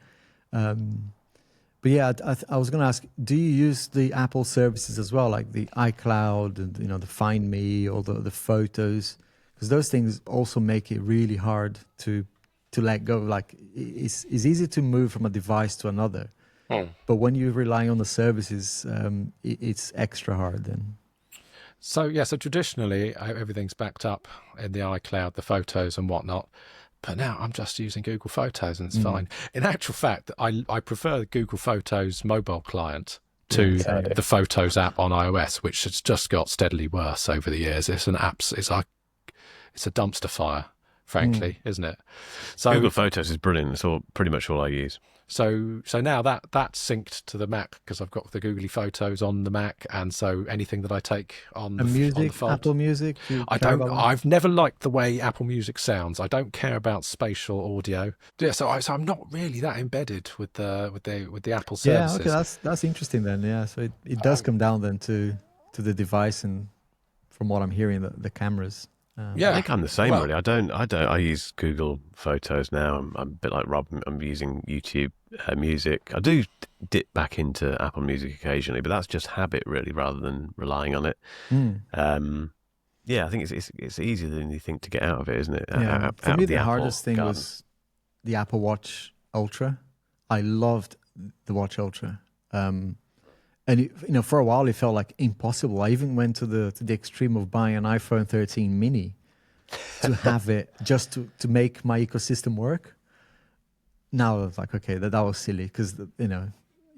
But yeah, I was going to ask, do you use the Apple services as well, like the iCloud and the Find Me or the photos? Because those things also make it really hard to let go. Like it's easy to move from a device to another, but when you rely on the services, it's extra hard then. So traditionally everything's backed up in the iCloud, the photos and whatnot. But now I'm just using Google Photos and it's fine. In actual fact, I prefer the Google Photos mobile client to the Photos app on iOS, which has just got steadily worse over the years. It's a dumpster fire, frankly, isn't it? So Google Photos is brilliant. It's pretty much all I use. So now that's synced to the Mac because I've got the Googly Photos on the Mac, and so anything that I take on the phone, Apple Music. I've never liked the way Apple Music sounds. I don't care about spatial audio. Yeah, so I'm not really that embedded with the Apple services. Yeah, okay, that's interesting then. Yeah, so it does come down then to the device, and from what I'm hearing, the cameras. I think I'm the same, really. I use Google Photos now. I'm a bit like Rob. I'm using YouTube Music. I do dip back into Apple Music occasionally, but that's just habit, really, rather than relying on it. I think it's easier than you think to get out of it, isn't it? Yeah. For me, the hardest thing was the Apple Watch Ultra. I loved the Watch Ultra. And for a while it felt like impossible. I even went to the extreme of buying an iPhone 13 mini to have it just to make my ecosystem work. Now it's like, okay, that was silly because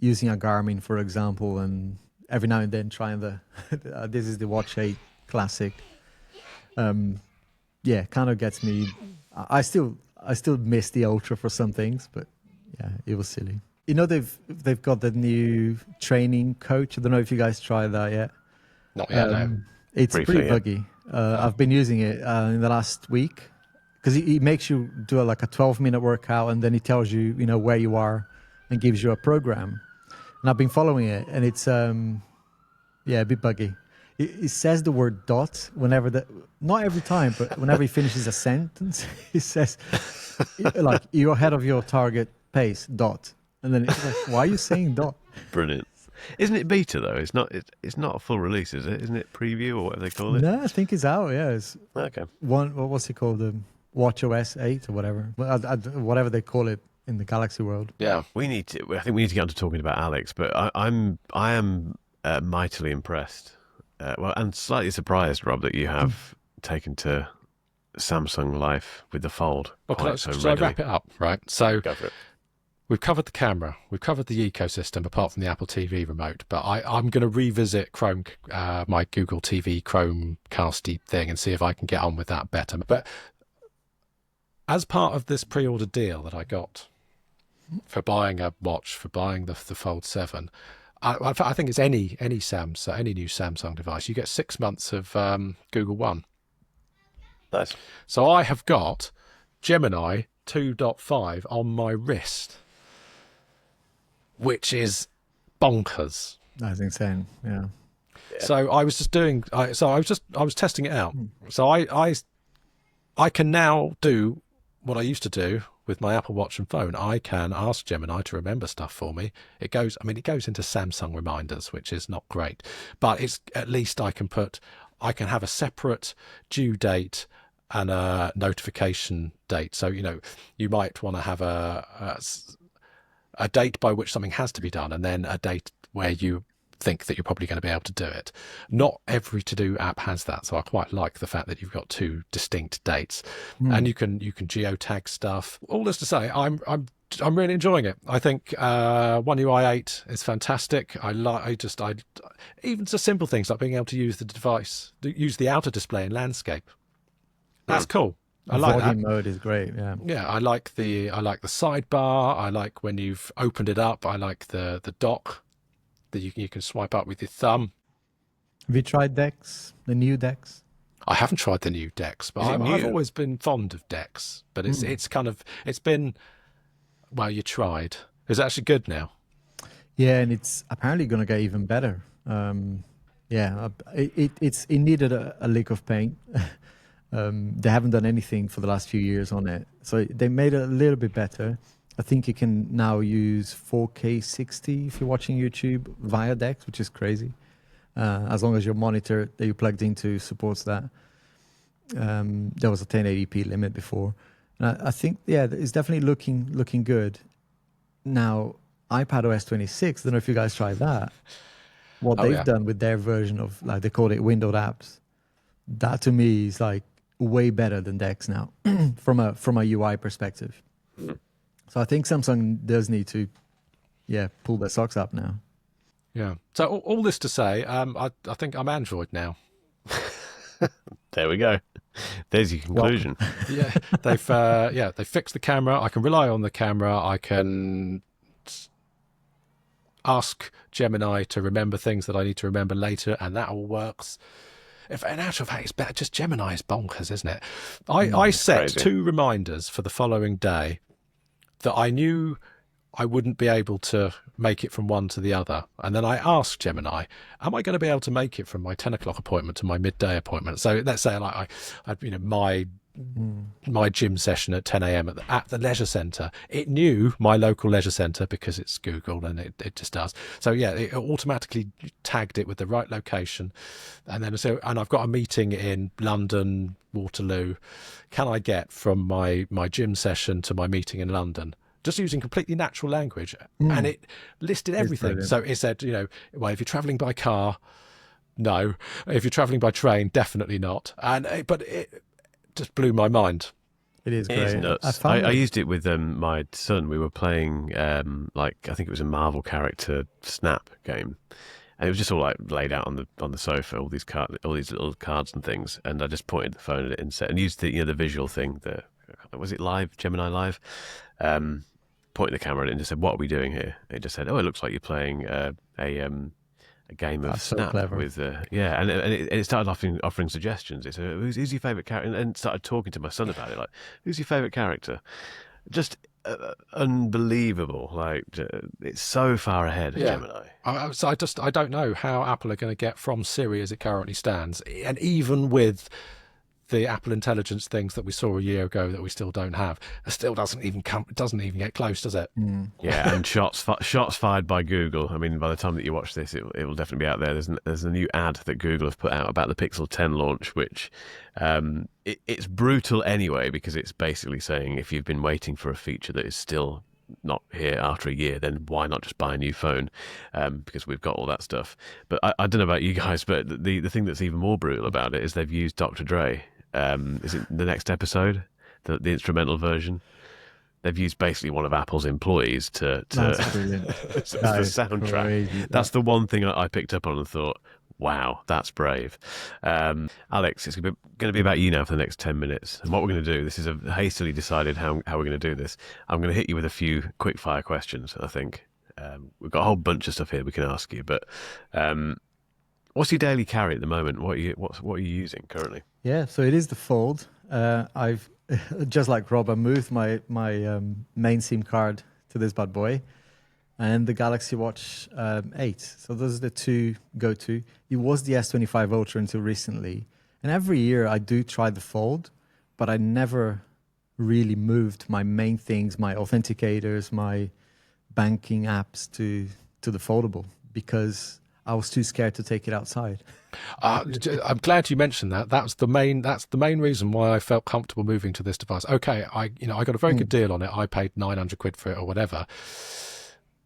using a Garmin, for example, and every now and then trying this is the Watch 8 Classic. Kind of gets me. I still miss the Ultra for some things, but yeah, it was silly. They've got the new training coach. I don't know if you guys tried that yet. Not yet, no. It's pretty buggy. I've been using it in the last week because he makes you do like a 12-minute workout, and then he tells you, where you are and gives you a program. And I've been following it, and it's a bit buggy. He says the word dot whenever not every time, but whenever he finishes a sentence, he says like you're ahead of your target pace dot, and then it's like, why are you saying dot? Brilliant. Isn't it beta though? It's not. It's not a full release, is it? Isn't it preview or whatever they call it? No, I think it's out. Yeah, it's Okay. what was it called? Watch OS 8 or whatever. Well, whatever they call it in the Galaxy world. Yeah. We need to. I think we need to get on to talking about Alex, but I am mightily impressed. Well, and slightly surprised, Rob, that you have taken to Samsung life with the Fold. Well, shall I wrap it up? Right. So Go for it. we've covered the camera, we've covered the ecosystem, apart from the Apple TV remote. But I'm going to revisit Chrome, my Google TV Chromecasty thing, and see if I can get on with that better. But as part of this pre-order deal that I got for buying a watch, for buying the Fold 7, I think it's any Samsung, any new Samsung device, you get 6 months of Google One. Nice. So I have got Gemini 2.5 on my wrist, which is bonkers. That's insane. Yeah. So I was just doing. I was testing it out. So I can now do what I used to do with my Apple Watch and phone. I can ask Gemini to remember stuff for me. It goes into Samsung reminders, which is not great, but it's at least I can have a separate due date and a notification date. So, you might want to have a date by which something has to be done, and then a date where you think that you're probably going to be able to do it. Not every to-do app has that, so I quite like the fact that you've got two distinct dates, and you can geotag stuff. All this to say, I'm really enjoying it. I think One UI 8 is fantastic. Even just simple things like being able to use the device, use the outer display in landscape. That's cool. I like that. Vlogging mode is great. Yeah. Yeah, I like the sidebar. I like when you've opened it up. I like the dock that you can swipe up with your thumb. Have you tried Dex? The new Dex? I haven't tried the new Dex, but I've always been fond of Dex. But it's been, well, you tried. It's actually good now. Yeah, and it's apparently going to get even better. It needed a lick of paint. They haven't done anything for the last few years on it, so they made it a little bit better. I think you can now use 4K 60 if you're watching YouTube via Dex, which is crazy. As long as your monitor that you plugged into supports that. There was a 1080p limit before. And I think, it's definitely looking good. Now, iPadOS 26, I don't know if you guys tried that. What they've done with their version of, like, they call it windowed apps. That to me is like way better than Dex now from a UI perspective. So I think Samsung does need to, pull their socks up now. Yeah. So all this to say, I think I'm Android now. There we go. There's your conclusion. Yeah, they fixed the camera. I can rely on the camera. I can ask Gemini to remember things that I need to remember later, and that all works. In actual fact, it's better. Just Gemini is bonkers, isn't it? I set crazy. 2 reminders for the following day that I knew I wouldn't be able to make it from one to the other. And then I asked Gemini, am I going to be able to make it from my 10 o'clock appointment to my midday appointment? So let's say my gym session at 10 a.m. at the leisure centre. It knew my local leisure centre because it's Google, and it just does. So it automatically tagged it with the right location. And I've got a meeting in London, Waterloo. Can I get from my gym session to my meeting in London? Just using completely natural language, and it listed everything. So it said, well, if you're travelling by car, no. If you're travelling by train, definitely not. But it just blew my mind. It is great. It is nuts. I used it with my son. We were playing, I think it was a Marvel character Snap game. And it was just all like laid out on the sofa, all these little cards and things. And I just pointed the phone at it and used the visual thing. Was it live, Gemini Live? Pointed the camera at it and just said, "What are we doing here?" And it just said, "Oh, it looks like you're playing a game of Snap with and it started offering suggestions. It said, "Who's your favourite character?" And started talking to my son about it, like, "Who's your favourite character?" Just unbelievable. Like it's so far ahead of Gemini. So I don't know how Apple are going to get from Siri as it currently stands, and even with the Apple Intelligence things that we saw a year ago that we still don't have, it still doesn't even get close, does it? Yeah, and shots fired by Google. I mean, by the time that you watch this, it will definitely be out there. There's a new ad that Google have put out about the Pixel 10 launch, which it's brutal anyway, because it's basically saying if you've been waiting for a feature that is still not here after a year, then why not just buy a new phone? Because we've got all that stuff. But I don't know about you guys, but the thing that's even more brutal about it is they've used Dr. Dre. Is it the next episode, the instrumental version? They've used basically one of Apple's employees to That's brilliant. as the That is soundtrack. crazy. That's the one thing I picked up on and thought, wow, that's brave. Alex, it's going to be about you now for the next 10 minutes. And what we're going to do, this is a hastily decided how we're going to do this. I'm going to hit you with a few quick fire questions, I think. We've got a whole bunch of stuff here we can ask you, but what's your daily carry at the moment? What are you using currently? Yeah, so it is the Fold. I've just like Rob, I moved my main SIM card to this bad boy, and the Galaxy Watch 8. So those are the two go-to. It was the S25 Ultra until recently, and every year I do try the Fold, but I never really moved my main things, my authenticators, my banking apps to the Foldable, because I was too scared to take it outside. I'm glad you mentioned that. That's the main reason why I felt comfortable moving to this device. Okay, I got a very good deal on it. I paid 900 quid for it or whatever.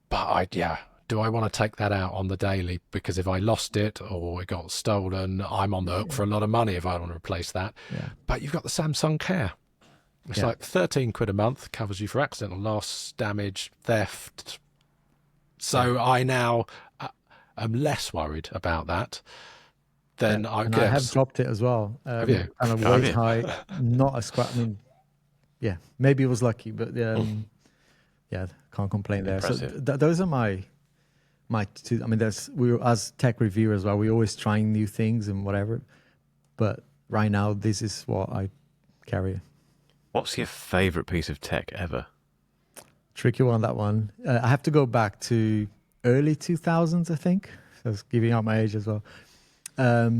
But do I want to take that out on the daily? Because if I lost it or it got stolen, I'm on the hook for a lot of money if I want to replace that. Yeah. But you've got the Samsung Care. It's like 13 quid a month, covers you for accidental loss, damage, theft. So I now am less worried about that than I guess. I have dropped it as well. Have you? Kind of weight high, not a squat. I mean, yeah, maybe it was lucky, but yeah, can't complain there. Impressive. So those are my two. I mean, as tech reviewers as well, we're always trying new things and whatever. But right now, this is what I carry. What's your favourite piece of tech ever? Tricky one, that one. I have to go back to early 2000s, I think. So I was giving out my age as well. But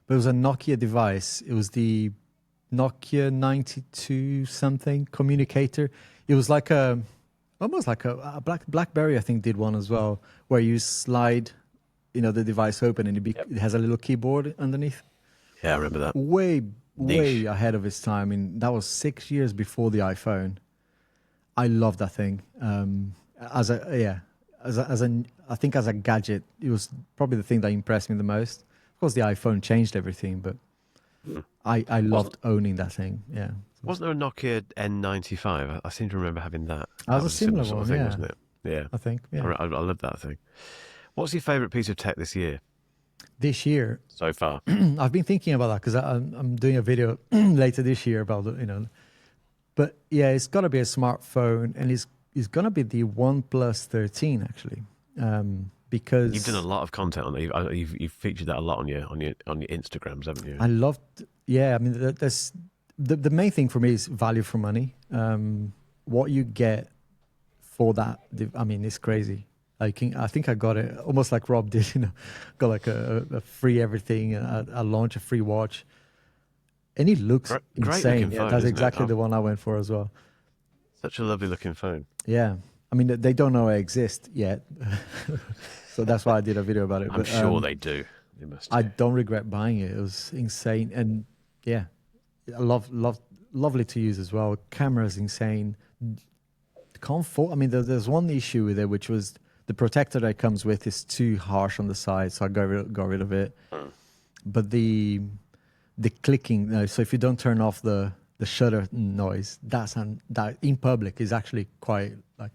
it was a Nokia device. It was the Nokia 92 something communicator. It was like almost like a BlackBerry, I think, did one as well, where you slide, the device open and it has a little keyboard underneath. Yeah, I remember that. Way ahead of its time. I mean, that was 6 years before the iPhone. I love that thing. I think as a gadget, it was probably the thing that impressed me the most. Of course, the iPhone changed everything, but I loved owning that thing. Yeah. Wasn't there a Nokia N95? I seem to remember having that. That was a similar sort of one, thing, yeah. wasn't it? Yeah. I think. Yeah. I love that thing. What's your favourite piece of tech this year This year, so far? I've been thinking about that because I'm doing a video later this year about But yeah, it's got to be a smartphone, and it's going to be the OnePlus 13 actually, because You've done a lot of content on it. You've featured that a lot on your Instagrams, haven't you? I loved. Yeah, I mean, that's the main thing for me is value for money. What you get for that, I mean, it's crazy. I think I got it almost like Rob did. Got like a free everything, a launch, a free watch. And it looks insane. Phone, that's exactly the one I went for as well. Such a lovely looking phone. Yeah. I mean, they don't know I exist yet. So that's why I did a video about it. I'm sure they do. They must. I don't regret buying it. It was insane. And yeah, lovely to use as well. Camera's insane. Can't fault. I mean, there's one issue with it, which was the protector that it comes with is too harsh on the side. So I got rid of it. But the clicking, so if you don't turn off the shutter noise, that in public is actually quite like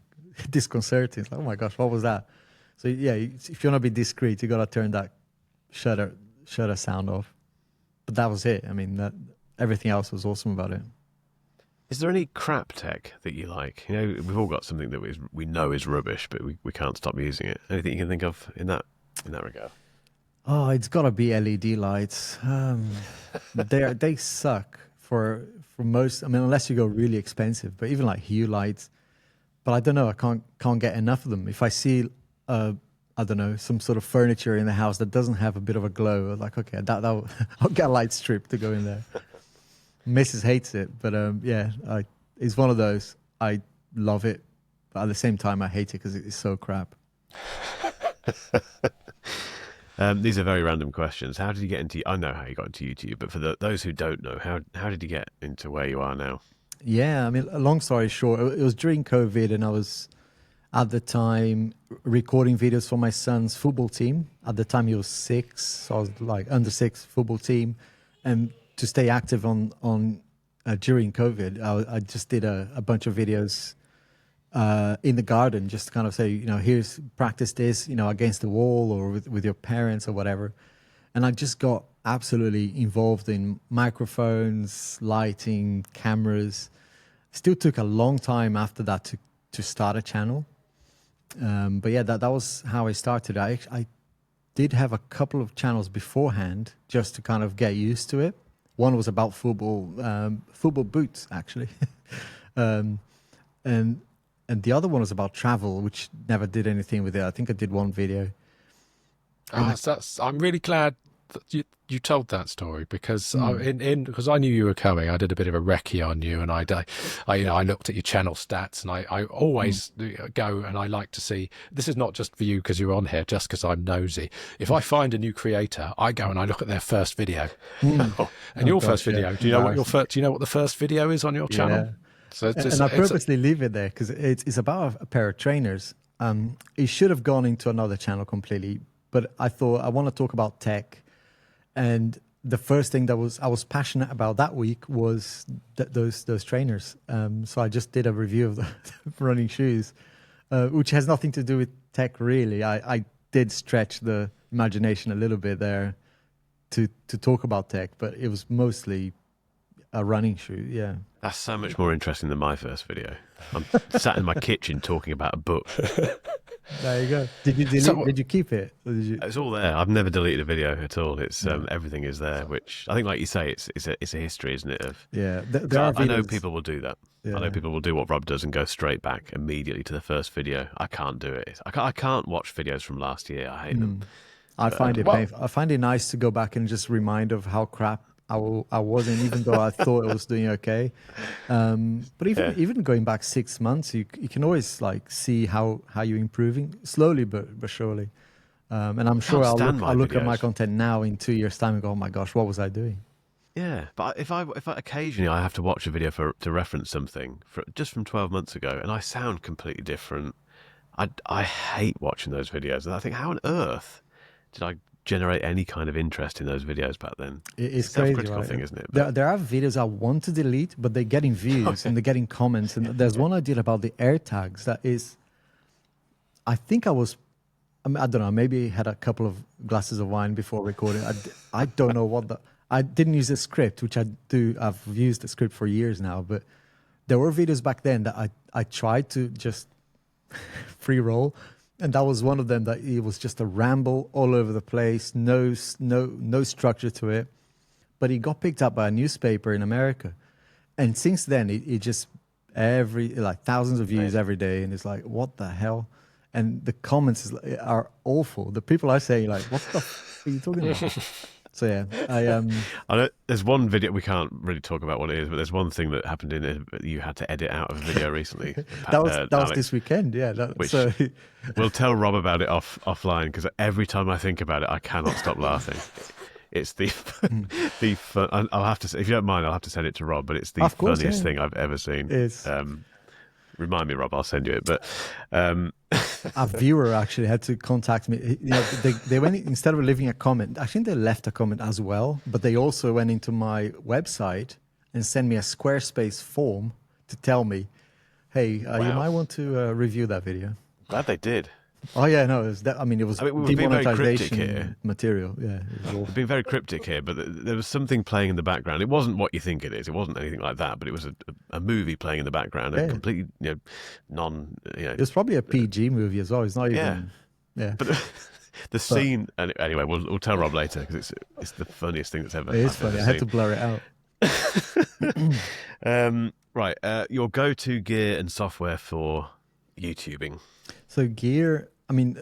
disconcerting. It's like, oh my gosh, what was that? So yeah, if you want to be discreet, you got to turn that shutter sound off. But that was it. I mean, everything else was awesome about it. Is there any crap tech that you like? We've all got something that we know is rubbish, but we can't stop using it. Anything you can think of in that regard? Oh, it's got to be LED lights. They suck for most. I mean, unless you go really expensive, but even like hue lights. But I don't know. I can't get enough of them. If I see, I don't know, some sort of furniture in the house that doesn't have a bit of a glow, I'm like, okay, that I'll get a light strip to go in there. Mrs. hates it, but yeah, it's one of those. I love it, but at the same time, I hate it because it's so crap. These are very random questions. How did you get into? I know how you got into YouTube, but for those who don't know, how did you get into where you are now? Yeah, I mean, a long story short, it was during COVID, and I was at the time recording videos for my son's football team. At the time, he was 6, so I was like under 6 football team, and to stay active on during COVID, I just did a bunch of videos in the garden, just to kind of say, you know, here's practice this, you know, against the wall or with your parents or whatever. And I just got absolutely involved in microphones, lighting, cameras. Still took a long time after that to start a channel. But yeah, that was how I started. I did have a couple of channels beforehand just to kind of get used to it. One was about football boots, actually. And the other one was about travel, which never did anything with it. I think I did one video. I'm really glad that you told that story, because because I knew you were coming. I did a bit of a recce on you, and I looked at your channel stats, and I always go and I like to see. This is not just for you because you're on here, just because I'm nosy. If I find a new creator, I go and I look at their first video. And your first video. Do you know what the first video is on your channel? Yeah. So and I purposely leave it there because it's about a pair of trainers. It should have gone into another channel completely, but I thought I want to talk about tech. And the first thing I was passionate about that week was those trainers. So I just did a review of the running shoes, which has nothing to do with tech really. I did stretch the imagination a little bit there to talk about tech, but it was mostly a running shoe. Yeah. That's so much more interesting than my first video. I'm sat in my kitchen talking about a book. There you go. Did you delete? Did you keep it? Or did you... It's all there. I've never deleted a video at all. It's everything is there, which I think, like you say, it's a history, isn't it? Of I know people will do that. Yeah. I know people will do what Rob does and go straight back immediately to the first video. I can't do it. I can't watch videos from last year. I hate them. I find it painful. I find it nice to go back and just remind of how crap I wasn't, even though I thought I was doing okay. But even going back 6 months, you can always like see how you're improving slowly but surely. And I'm sure I'll look at my content now in 2 years' time and go, oh my gosh, what was I doing? Yeah, but if I occasionally I have to watch a video to reference something just from 12 months ago, and I sound completely different, I hate watching those videos, and I think, how on earth did I generate any kind of interest in those videos back then? It's crazy, right? Thing, isn't it? There are videos I want to delete, but they're getting views and they're getting comments. And there's one I did about the air tags that is, I think I don't know, maybe had a couple of glasses of wine before recording. I don't know I didn't use a script, which I do. I've used the script for years now, but there were videos back then that I tried to just free roll. And that was one of them, that it was just a ramble all over the place, no structure to it. But it got picked up by a newspaper in America. And since then, it just thousands of views every day. And it's like, what the hell? And the comments are awful. The people are saying like, what the f are you talking about? So yeah, I know there's one video, we can't really talk about what it is, but there's one thing that happened in it you had to edit out of a video recently. that was this weekend, yeah. We'll tell Rob about it offline, because every time I think about it, I cannot stop laughing. It's the fun. I'll have to, if you don't mind, I'll have to send it to Rob, but it's the funniest thing I've ever seen. It's... Remind me, Rob, I'll send you it. But a viewer actually had to contact me. You know, they went, instead of leaving a comment, I think they left a comment as well, but they also went into my website and sent me a Squarespace form to tell me, hey, you might want to review that video. Glad they did. Oh yeah, no, it was demonetization material. Yeah, we're being very cryptic here, but there was something playing in the background. It wasn't what you think it is. It wasn't anything like that, but it was a movie playing in the background, a completely It was probably a PG movie as well. It's not even. Yeah. But the scene. Anyway, we'll tell Rob later, because it's the funniest thing that's ever. It is funny. I had to blur it out. Right, your go-to gear and software for YouTubing. So gear, I mean,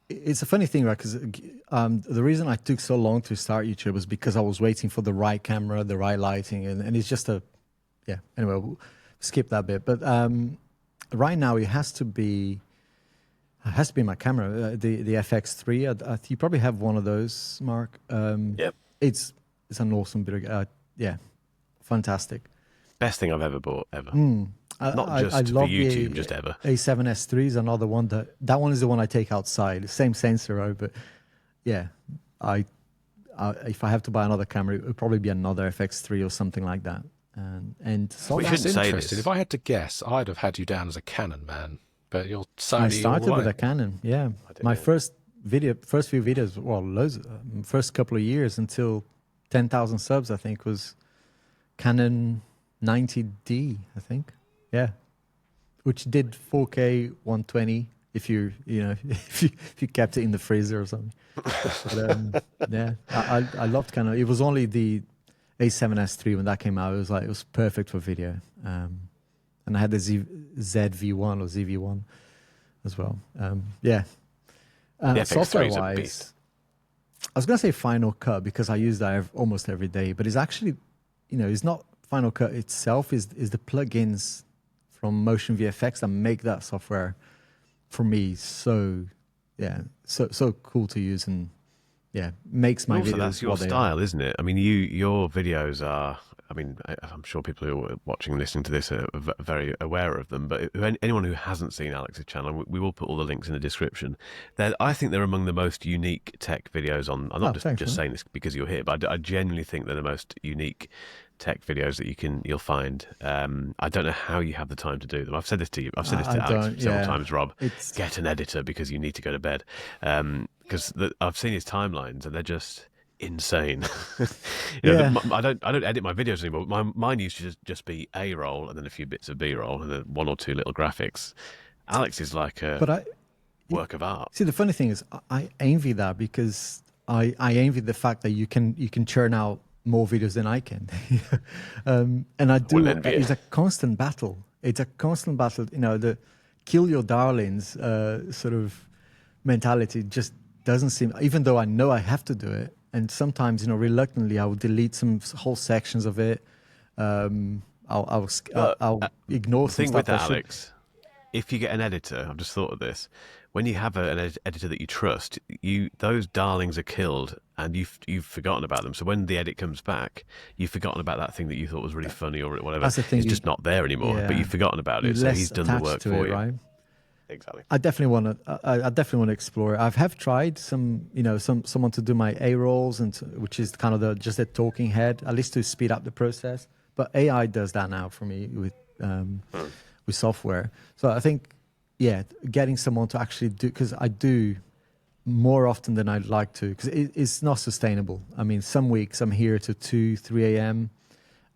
it's a funny thing, right? Because the reason I took so long to start YouTube was because I was waiting for the right camera, the right lighting, and it's just yeah. Anyway, we'll skip that bit. But right now, it has to be my camera, the FX3. You probably have one of those, Mark. Yep. It's an awesome bit of yeah, fantastic. Best thing I've ever bought, ever. Not just I for love YouTube, the just ever. A7S3 is another one that one is the one I take outside. Same sensor, right? But yeah, if I have to buy another camera, it would probably be another FX3 or something like that. And so We That's shouldn't say interesting. this. If I had to guess, I'd have had you down as a Canon man, but you're Sony I started all the with way. a Canon. Yeah, did, my yeah. first few videos, well, loads, first couple of years until 10,000 subs, I think, was Canon 90D, I think. Yeah, which did 4K 120 if you if you kept it in the freezer or something. But, yeah, I loved Canon. It was only the A7S3 when that came out. It was perfect for video. And I had the ZV1 or ZV1 as well. Yeah. The FX3 is a Software-wise, beast. I was going to say Final Cut because I use that almost every day, but it's actually, it's not Final Cut itself. Is the plugins from Motion VFX that make that software for me so cool to use, and yeah, makes my Also, videos that's your what they are. style, isn't it? I mean, your videos are. I mean, I'm sure people who are watching and listening to this are very aware of them. But anyone who hasn't seen Alex's channel, we will put all the links in the description. I think they're among the most unique tech videos on. I'm not Thanks, just man. saying this because you're here, but I genuinely think they're the most unique tech videos that you'll find. I don't know how you have the time to do them. I've said this to you. I've said this to Alex several times. Rob, get an editor because you need to go to bed. Because I've seen his timelines and they're just insane. I don't edit my videos anymore. Mine used to just be A roll and then a few bits of B roll and then one or two little graphics. Alex is like a work of art. See, the funny thing is, I envy that because I envy the fact that you can churn out more videos than I can, and I do. It's a constant battle. It's a constant battle. The kill your darlings sort of mentality just doesn't seem. Even though I know I have to do it, and sometimes reluctantly I will delete some whole sections of it. I'll ignore the some thing stuff. with that, Alex. If you get an editor, I've just thought of this. When you have an editor that you trust, those darlings are killed, and you've forgotten about them. So when the edit comes back, you've forgotten about that thing that you thought was really funny or whatever. That's the thing, it's just not there anymore. But you've forgotten about it. So he's done the work for you. Right? Exactly. I definitely want to explore it. I have tried someone to do my A rolls, which is kind of just a talking head, at least to speed up the process. But AI does that now for me with software. So I think, getting someone to actually do, because I do more often than I'd like to, because it's not sustainable. I mean, some weeks I'm here to 2, 3 a.m.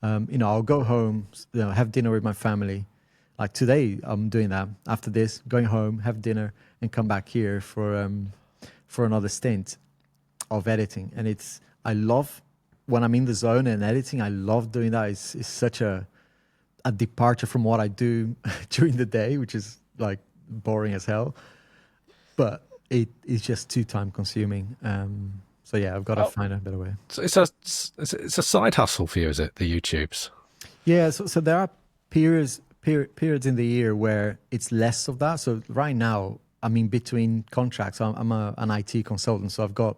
I'll go home, have dinner with my family. Like today, I'm doing that. After this, going home, have dinner, and come back here for another stint of editing. And I love when I'm in the zone and editing. I love doing that. It's such a departure from what I do during the day, which is like boring as hell. But it is just too time consuming. So yeah, I've got to find a better way. So it's a side hustle for you, is it? The YouTubes. Yeah. So there are periods in the year where it's less of that. So right now, I mean, between contracts, I'm an IT consultant. So I've got,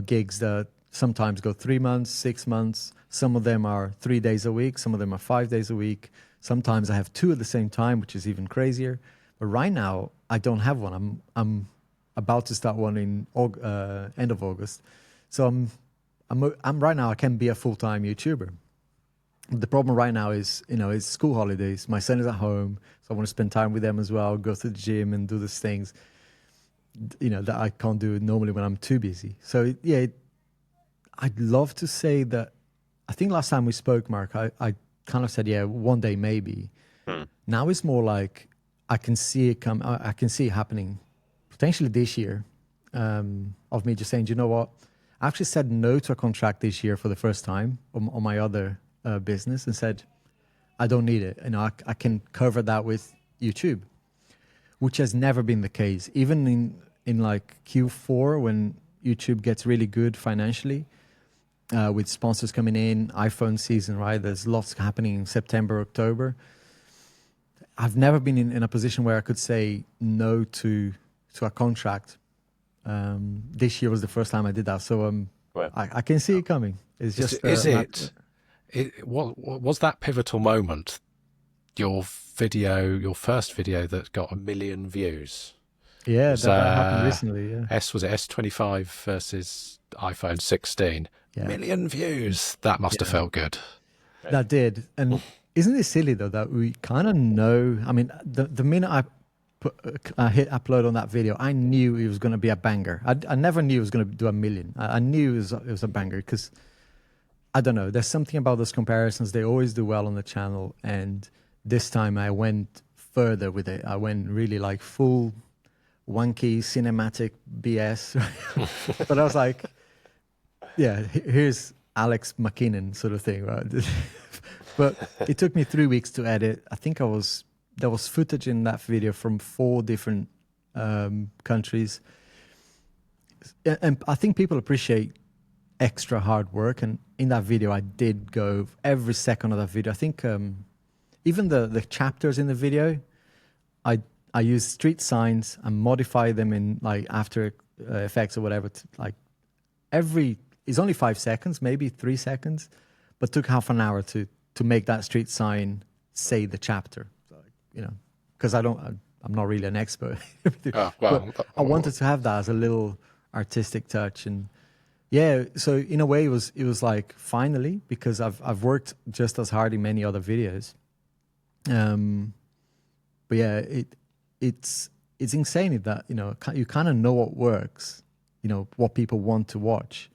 gigs that sometimes go 3 months, 6 months. Some of them are 3 days a week. Some of them are 5 days a week. Sometimes I have 2 at the same time, which is even crazier. But right now, I don't have one. I'm about to start one in end of August. So I'm right now, I can be a full-time YouTuber. The problem right now is, it's school holidays. My son is at home, so I want to spend time with them as well, go to the gym and do these things, that I can't do normally when I'm too busy. So, I'd love to say that. I think last time we spoke, Mark, I kind of said, one day maybe. Now it's more like I can see it come. I can see it happening potentially this year, of me just saying, you know what? I actually said no to a contract this year for the first time on my other business and said, I don't need it. I can cover that with YouTube, which has never been the case. Even in like Q4, when YouTube gets really good financially, with sponsors coming in, iPhone season, right? There's lots happening in September, October. I've never been in a position where I could say no to a contract. This year was the first time I did that, so Well, I can see it coming. It's just was that pivotal moment your first video that got 1 million views? Yeah, that happened recently. Yeah, Was it S25 versus iPhone 16? Yeah. 1 million views. That must have felt good. that did. And isn't it silly though that we kind of know? I mean, the minute I hit upload on that video, I knew it was going to be a banger. I never knew it was going to do 1 million. I knew it was a banger because I don't know. There's something about those comparisons. They always do well on the channel. And this time I went further with it. I went really like full wonky cinematic BS. But I was like, yeah, here's Alex McKinnon sort of thing, right? But it took me 3 weeks to edit. I think there was footage in that video from 4 different countries. And I think people appreciate extra hard work. And in that video, I did go every second of that video. I think even the chapters in the video, I use street signs and modify them in like After Effects or whatever. It's only 5 seconds, maybe 3 seconds, but took half an hour to make that street sign say the chapter. So, because I'm not really an expert. But I wanted to have that as a little artistic touch. And yeah, so in a way it was like finally, because I've worked just as hard in many other videos. But yeah, it's insane that you kind of know what works, what people want to watch.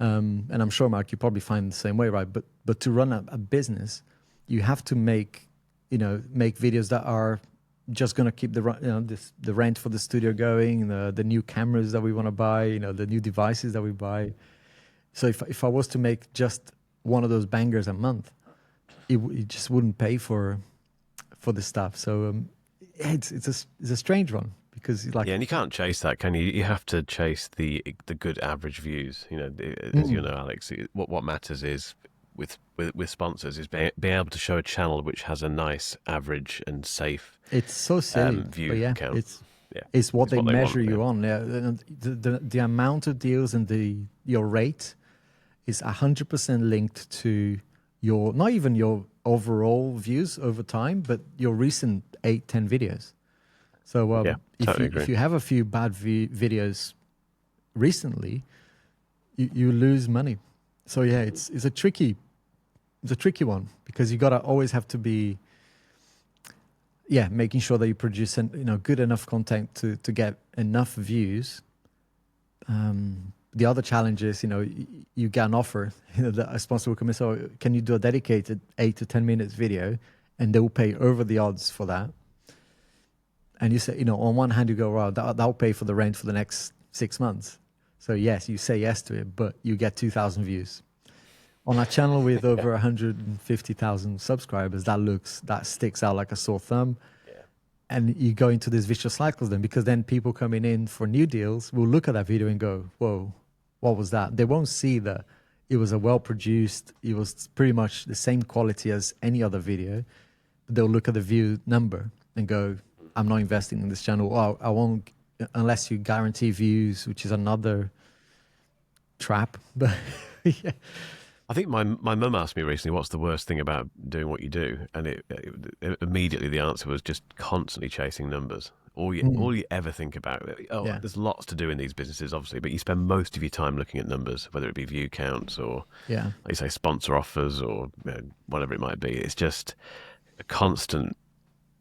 And I'm sure, Mark, you probably find the same way, right? But to run a business, you have to make videos that are just going to keep the rent for the studio going, the new cameras that we want to buy, the new devices that we buy. So if I was to make just one of those bangers a month, it just wouldn't pay for the stuff. So it's a strange one. Because and you can't chase that, can you? You have to chase the good average views. As you know, Alex, what matters is with sponsors is being able to show a channel which has a nice average and safe. It's so silly, view count. It's what they measure you on. Yeah, the amount of deals and your rate is 100% linked to your not even your overall views over time, but your recent 8-10 videos. So if you have a few bad videos recently, you lose money. So yeah, it's a tricky one because you gotta always have to be making sure that you produce good enough content to get enough views. The other challenge is you get an offer that a sponsor will come in. So can you do a dedicated 8 to 10 minutes video, and they will pay over the odds for that. And you say, on one hand, you go, well, that'll pay for the rent for the next 6 months. So yes, you say yes to it, but you get 2,000 views. On a channel with over 150,000 subscribers, that sticks out like a sore thumb. Yeah. And you go into these vicious cycles then, because then people coming in for new deals will look at that video and go, whoa, what was that? They won't see that it was a well-produced, it was pretty much the same quality as any other video. But they'll look at the view number and go, I'm not investing in this channel. Oh, I won't, unless you guarantee views, which is another trap. But yeah. I think my mum asked me recently, what's the worst thing about doing what you do? And it immediately the answer was just constantly chasing numbers. All you ever think about. There's lots to do in these businesses, obviously, but you spend most of your time looking at numbers, whether it be view counts or, like you say, sponsor offers or whatever it might be. It's just a constant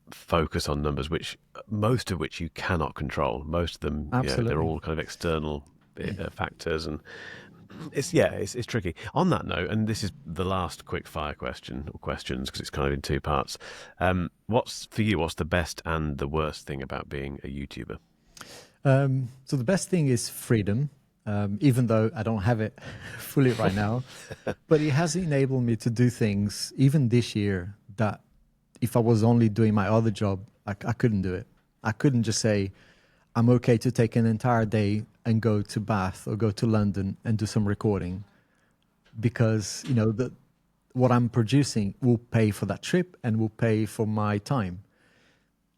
focus on numbers, most of which you cannot control. Most of them, they're all kind of external factors, and it's tricky. On that note, and this is the last quick fire questions because it's kind of in 2 parts. What's the best and the worst thing about being a YouTuber? So the best thing is freedom. even though I don't have it fully right now. But it has enabled me to do things even this year that if I was only doing my other job, I couldn't do it. I couldn't just say, I'm okay to take an entire day and go to Bath or go to London and do some recording because, you know, what I'm producing will pay for that trip and will pay for my time.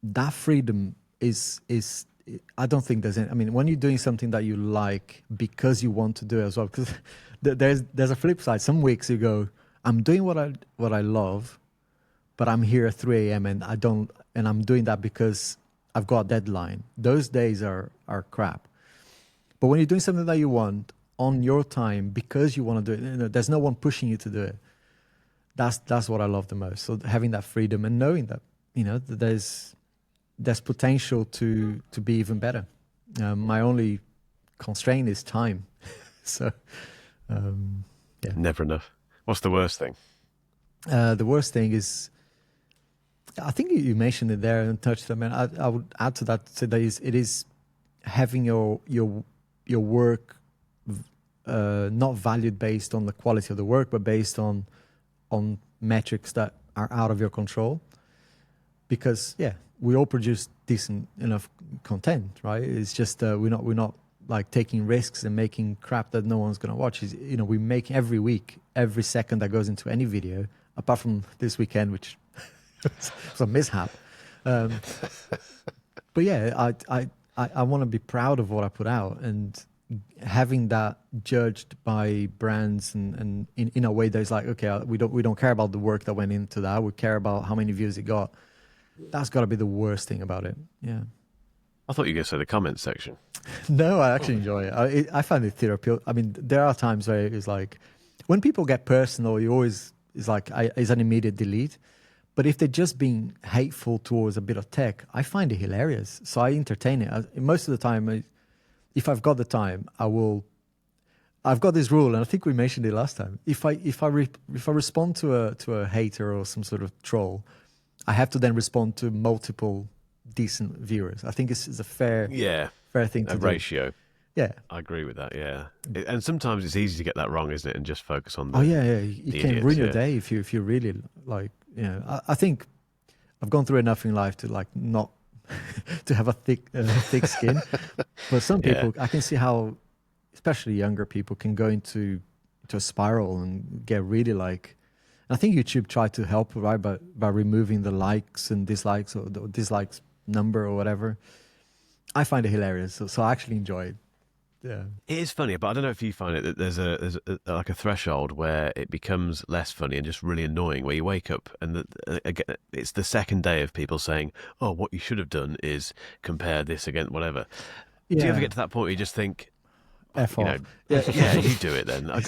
That freedom is I don't think there's any, I mean, when you're doing something that you like because you want to do it as well, because there's a flip side. Some weeks you go, I'm doing what I love, but I'm here at 3 a.m. and I'm doing that because I've got a deadline. Those days are crap. But when you're doing something that you want on your time because you want to do it, you know, there's no one pushing you to do it. That's what I love the most. So having that freedom and knowing that, you know, that there's potential to be even better. My only constraint is time. So, yeah. Never enough. What's the worst thing? The worst thing is, I think you mentioned it there and touched on it. I would add to that, say that it is having your work not valued based on the quality of the work, but based on metrics that are out of your control. Because we all produce decent enough content, right? It's just we're not like taking risks and making crap that no one's gonna watch. You know, we make every week, every second that goes into any video, apart from this weekend, which was a mishap. But yeah, I want to be proud of what I put out, and having that judged by brands and in a way that's like, okay, we don't care about the work that went into that. We care about how many views it got. That's got to be the worst thing about it. Yeah. I thought you were going to say the comments section. No, I actually enjoy it. I find it therapeutic. I mean, there are times where it's like, when people get personal, it's like, it's an immediate delete. But if they're just being hateful towards a bit of tech, I find it hilarious. So I entertain it. Most of the time, if I've got the time, I've got this rule, and I think we mentioned it last time. If I respond to a hater or some sort of troll, I have to then respond to multiple decent viewers. I think it's a fair thing to do. Ratio. Yeah, I agree with that. Yeah, and sometimes it's easy to get that wrong, isn't it? And just focus on the You can ruin your day if you really like. You know, I think I've gone through enough in life to like not to have a thick skin. But some people, I can see how, especially younger people, can go into a spiral and get really like. I think YouTube tried to help, right, by removing the likes and dislikes, or the dislikes number or whatever. I find it hilarious, so I actually enjoy it. Yeah, it is funny, but I don't know if you find it that there's like a threshold where it becomes less funny and just really annoying. Where you wake up and again, it's the second day of people saying, "Oh, what you should have done is compare this against whatever." Yeah. Do you ever get to that point where you just think, F you off. know, yeah, you do it then. Like,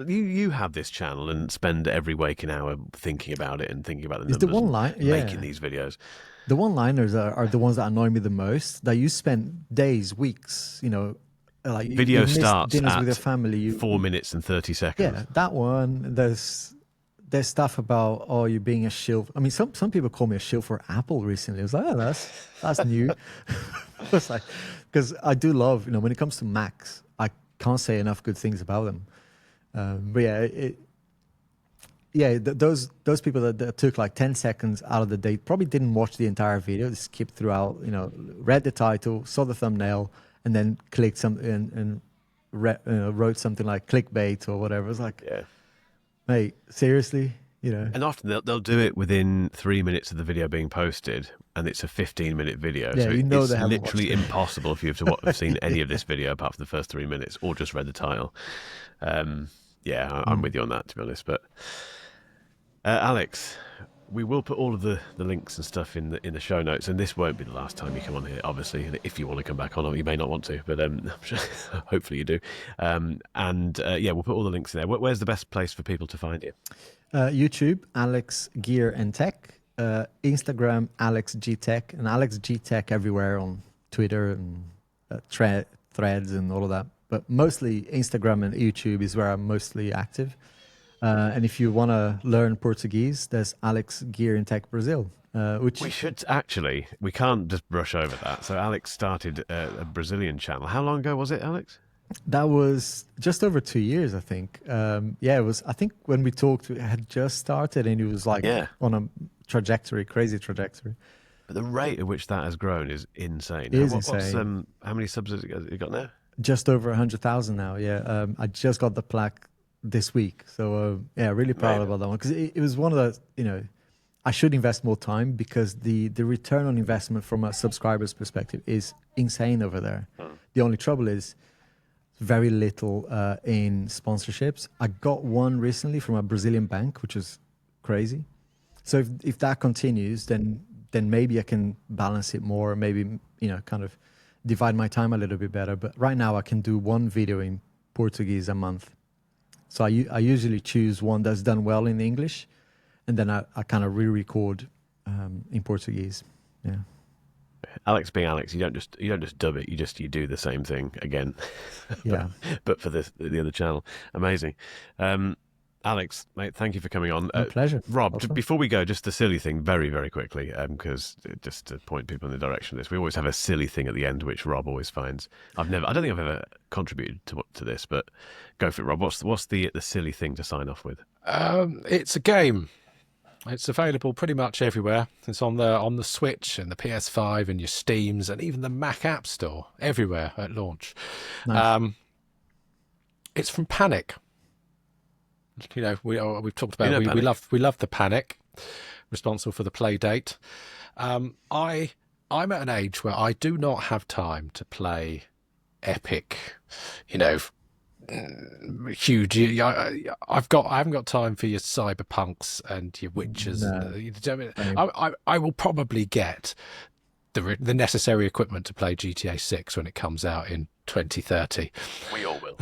you have this channel and spend every waking hour thinking about it and thinking about the numbers. It's the one line, making these videos. The one-liners are the ones that annoy me the most. That you spend days, weeks, you know, like video you starts dinners at with your family. 4 minutes and 30 seconds. Yeah, that one. There's stuff about you being a shill. I mean, some people call me a shill for Apple recently. I was like, oh, that's new. It's like, because I do love, you know, when it comes to Macs, I can't say enough good things about them. But those people that took like 10 seconds out of the day probably didn't watch the entire video. They skipped throughout, you know, read the title, saw the thumbnail, and then clicked something and wrote something like clickbait or whatever. It's like, mate, seriously, you know. And often they'll do it within 3 minutes of the video being posted, and it's a 15-minute video. Yeah, so you know it's they haven't literally watched it. impossible for you to have seen any of this video apart from the first 3 minutes, or just read the title. I'm with you on that, to be honest. But Alex, we will put all of the links and stuff in the show notes, and this won't be the last time you come on here, obviously, if you want to come back on, or you may not want to, but I'm sure, hopefully you do. We'll put all the links in there. Where's the best place for people to find you? YouTube, Alex Gear and Tech. Instagram, Alex G Tech, and Alex G Tech everywhere on Twitter and threads and all of that. But mostly Instagram and YouTube is where I'm mostly active. And if you want to learn Portuguese, there's Alex Gear and Tech Brazil. Which we can't just brush over that. So Alex started a Brazilian channel. How long ago was it, Alex? That was just over 2 years, I think. Yeah, it was. I think when we talked, it had just started, and it was like on a trajectory, crazy trajectory. But the rate at which that has grown is insane. It is insane. How many subs has it got now? Just over 100,000 now. Yeah, I just got the plaque this week, so yeah, really proud about that one because it was one of the, you know, I should invest more time because the return on investment from a subscriber's perspective is insane over there. The only trouble is very little in sponsorships. I got one recently from a Brazilian bank, which is crazy. So if that continues, then maybe I can balance it more, maybe, you know, kind of divide my time a little bit better. But right now I can do one video in Portuguese a month. So I usually choose one that's done well in English, and then I kind of re-record in Portuguese. Yeah. Alex being Alex, you don't just dub it. You do the same thing again. Yeah. but for the other channel, amazing. Alex, mate, thank you for coming on. My pleasure. Rob, before we go, just the silly thing, very, very quickly, because just to point people in the direction of this, we always have a silly thing at the end, which Rob always finds. I don't think I've ever contributed to this, but go for it, Rob. What's the silly thing to sign off with? It's a game. It's available pretty much everywhere. It's on the Switch and the PS5 and your Steams and even the Mac App Store, everywhere at launch. Nice. It's from Panic. You know, we've talked about we love the Panic, responsible for the play date. I'm at an age where I do not have time to play epic, you know, huge. I haven't got time for your Cyberpunks and your Witchers. No. I will probably get the necessary equipment to play GTA 6 when it comes out in 2030. We all will.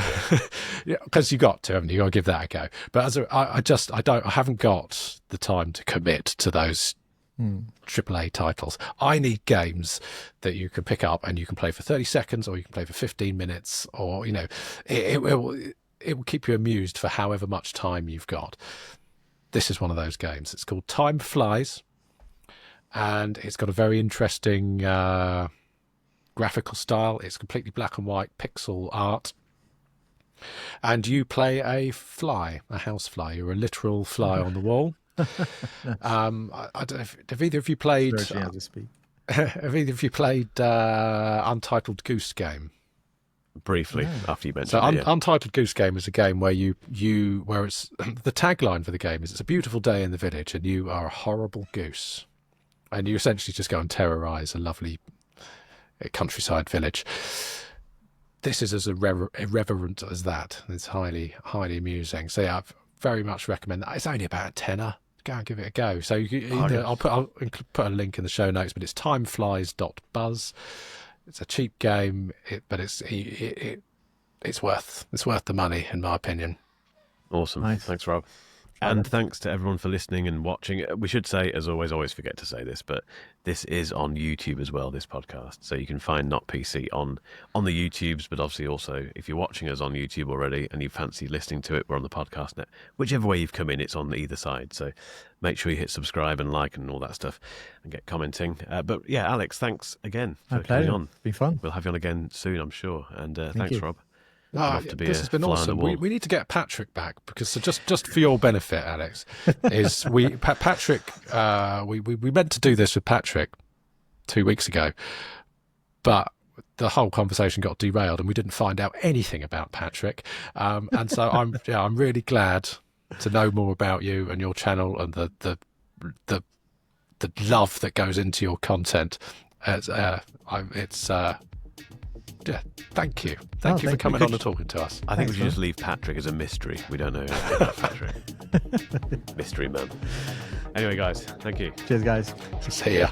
Yeah, because you got to, haven't you? You got to give that a go. But I haven't got the time to commit to those AAA titles. I need games that you can pick up and you can play for 30 seconds, or you can play for 15 minutes, or, you know, it will keep you amused for however much time you've got. This is one of those games. It's called Time Flies, and it's got a very interesting graphical style. It's completely black and white pixel art, and you play a fly, a house fly. You're a literal fly on the wall. I don't know have either of you played have either of you played Untitled Goose Game? Briefly, after you mentioned it. Untitled Goose Game is a game where where it's the tagline for the game is, it's a beautiful day in the village and you are a horrible goose, and you essentially just go and terrorize a lovely countryside village. This is as irreverent as that. It's highly amusing. So yeah, I very much recommend that. It's only about a tenner. Go and give it a go. So I'll put a link in the show notes, but it's timeflies.buzz. It's a cheap game, but it's worth the money, in my opinion. Awesome. Nice. Thanks, Rob. And thanks to everyone for listening and watching. We should say, as always forget to say this, but this is on YouTube as well, this podcast. So you can find Not PC on the YouTubes, but obviously also, if you're watching us on YouTube already and you fancy listening to it, we're on the podcast net. Whichever way you've come in, it's on either side. So make sure you hit subscribe and like and all that stuff and get commenting. But yeah, Alex, thanks again for coming on. It's been fun. We'll have you on again soon, I'm sure. And thanks, you. Rob. This has been awesome. We need to get Patrick back, because just for your benefit, Alex, is Patrick. We meant to do this with Patrick 2 weeks ago, but the whole conversation got derailed and we didn't find out anything about Patrick. And so I'm really glad to know more about you and your channel and the love that goes into your content. Yeah, thank you. Thank you for coming on and talking to us. I think we should just leave Patrick as a mystery. We don't know anything about Patrick. Mystery man. Anyway, guys, thank you. Cheers, guys. See ya.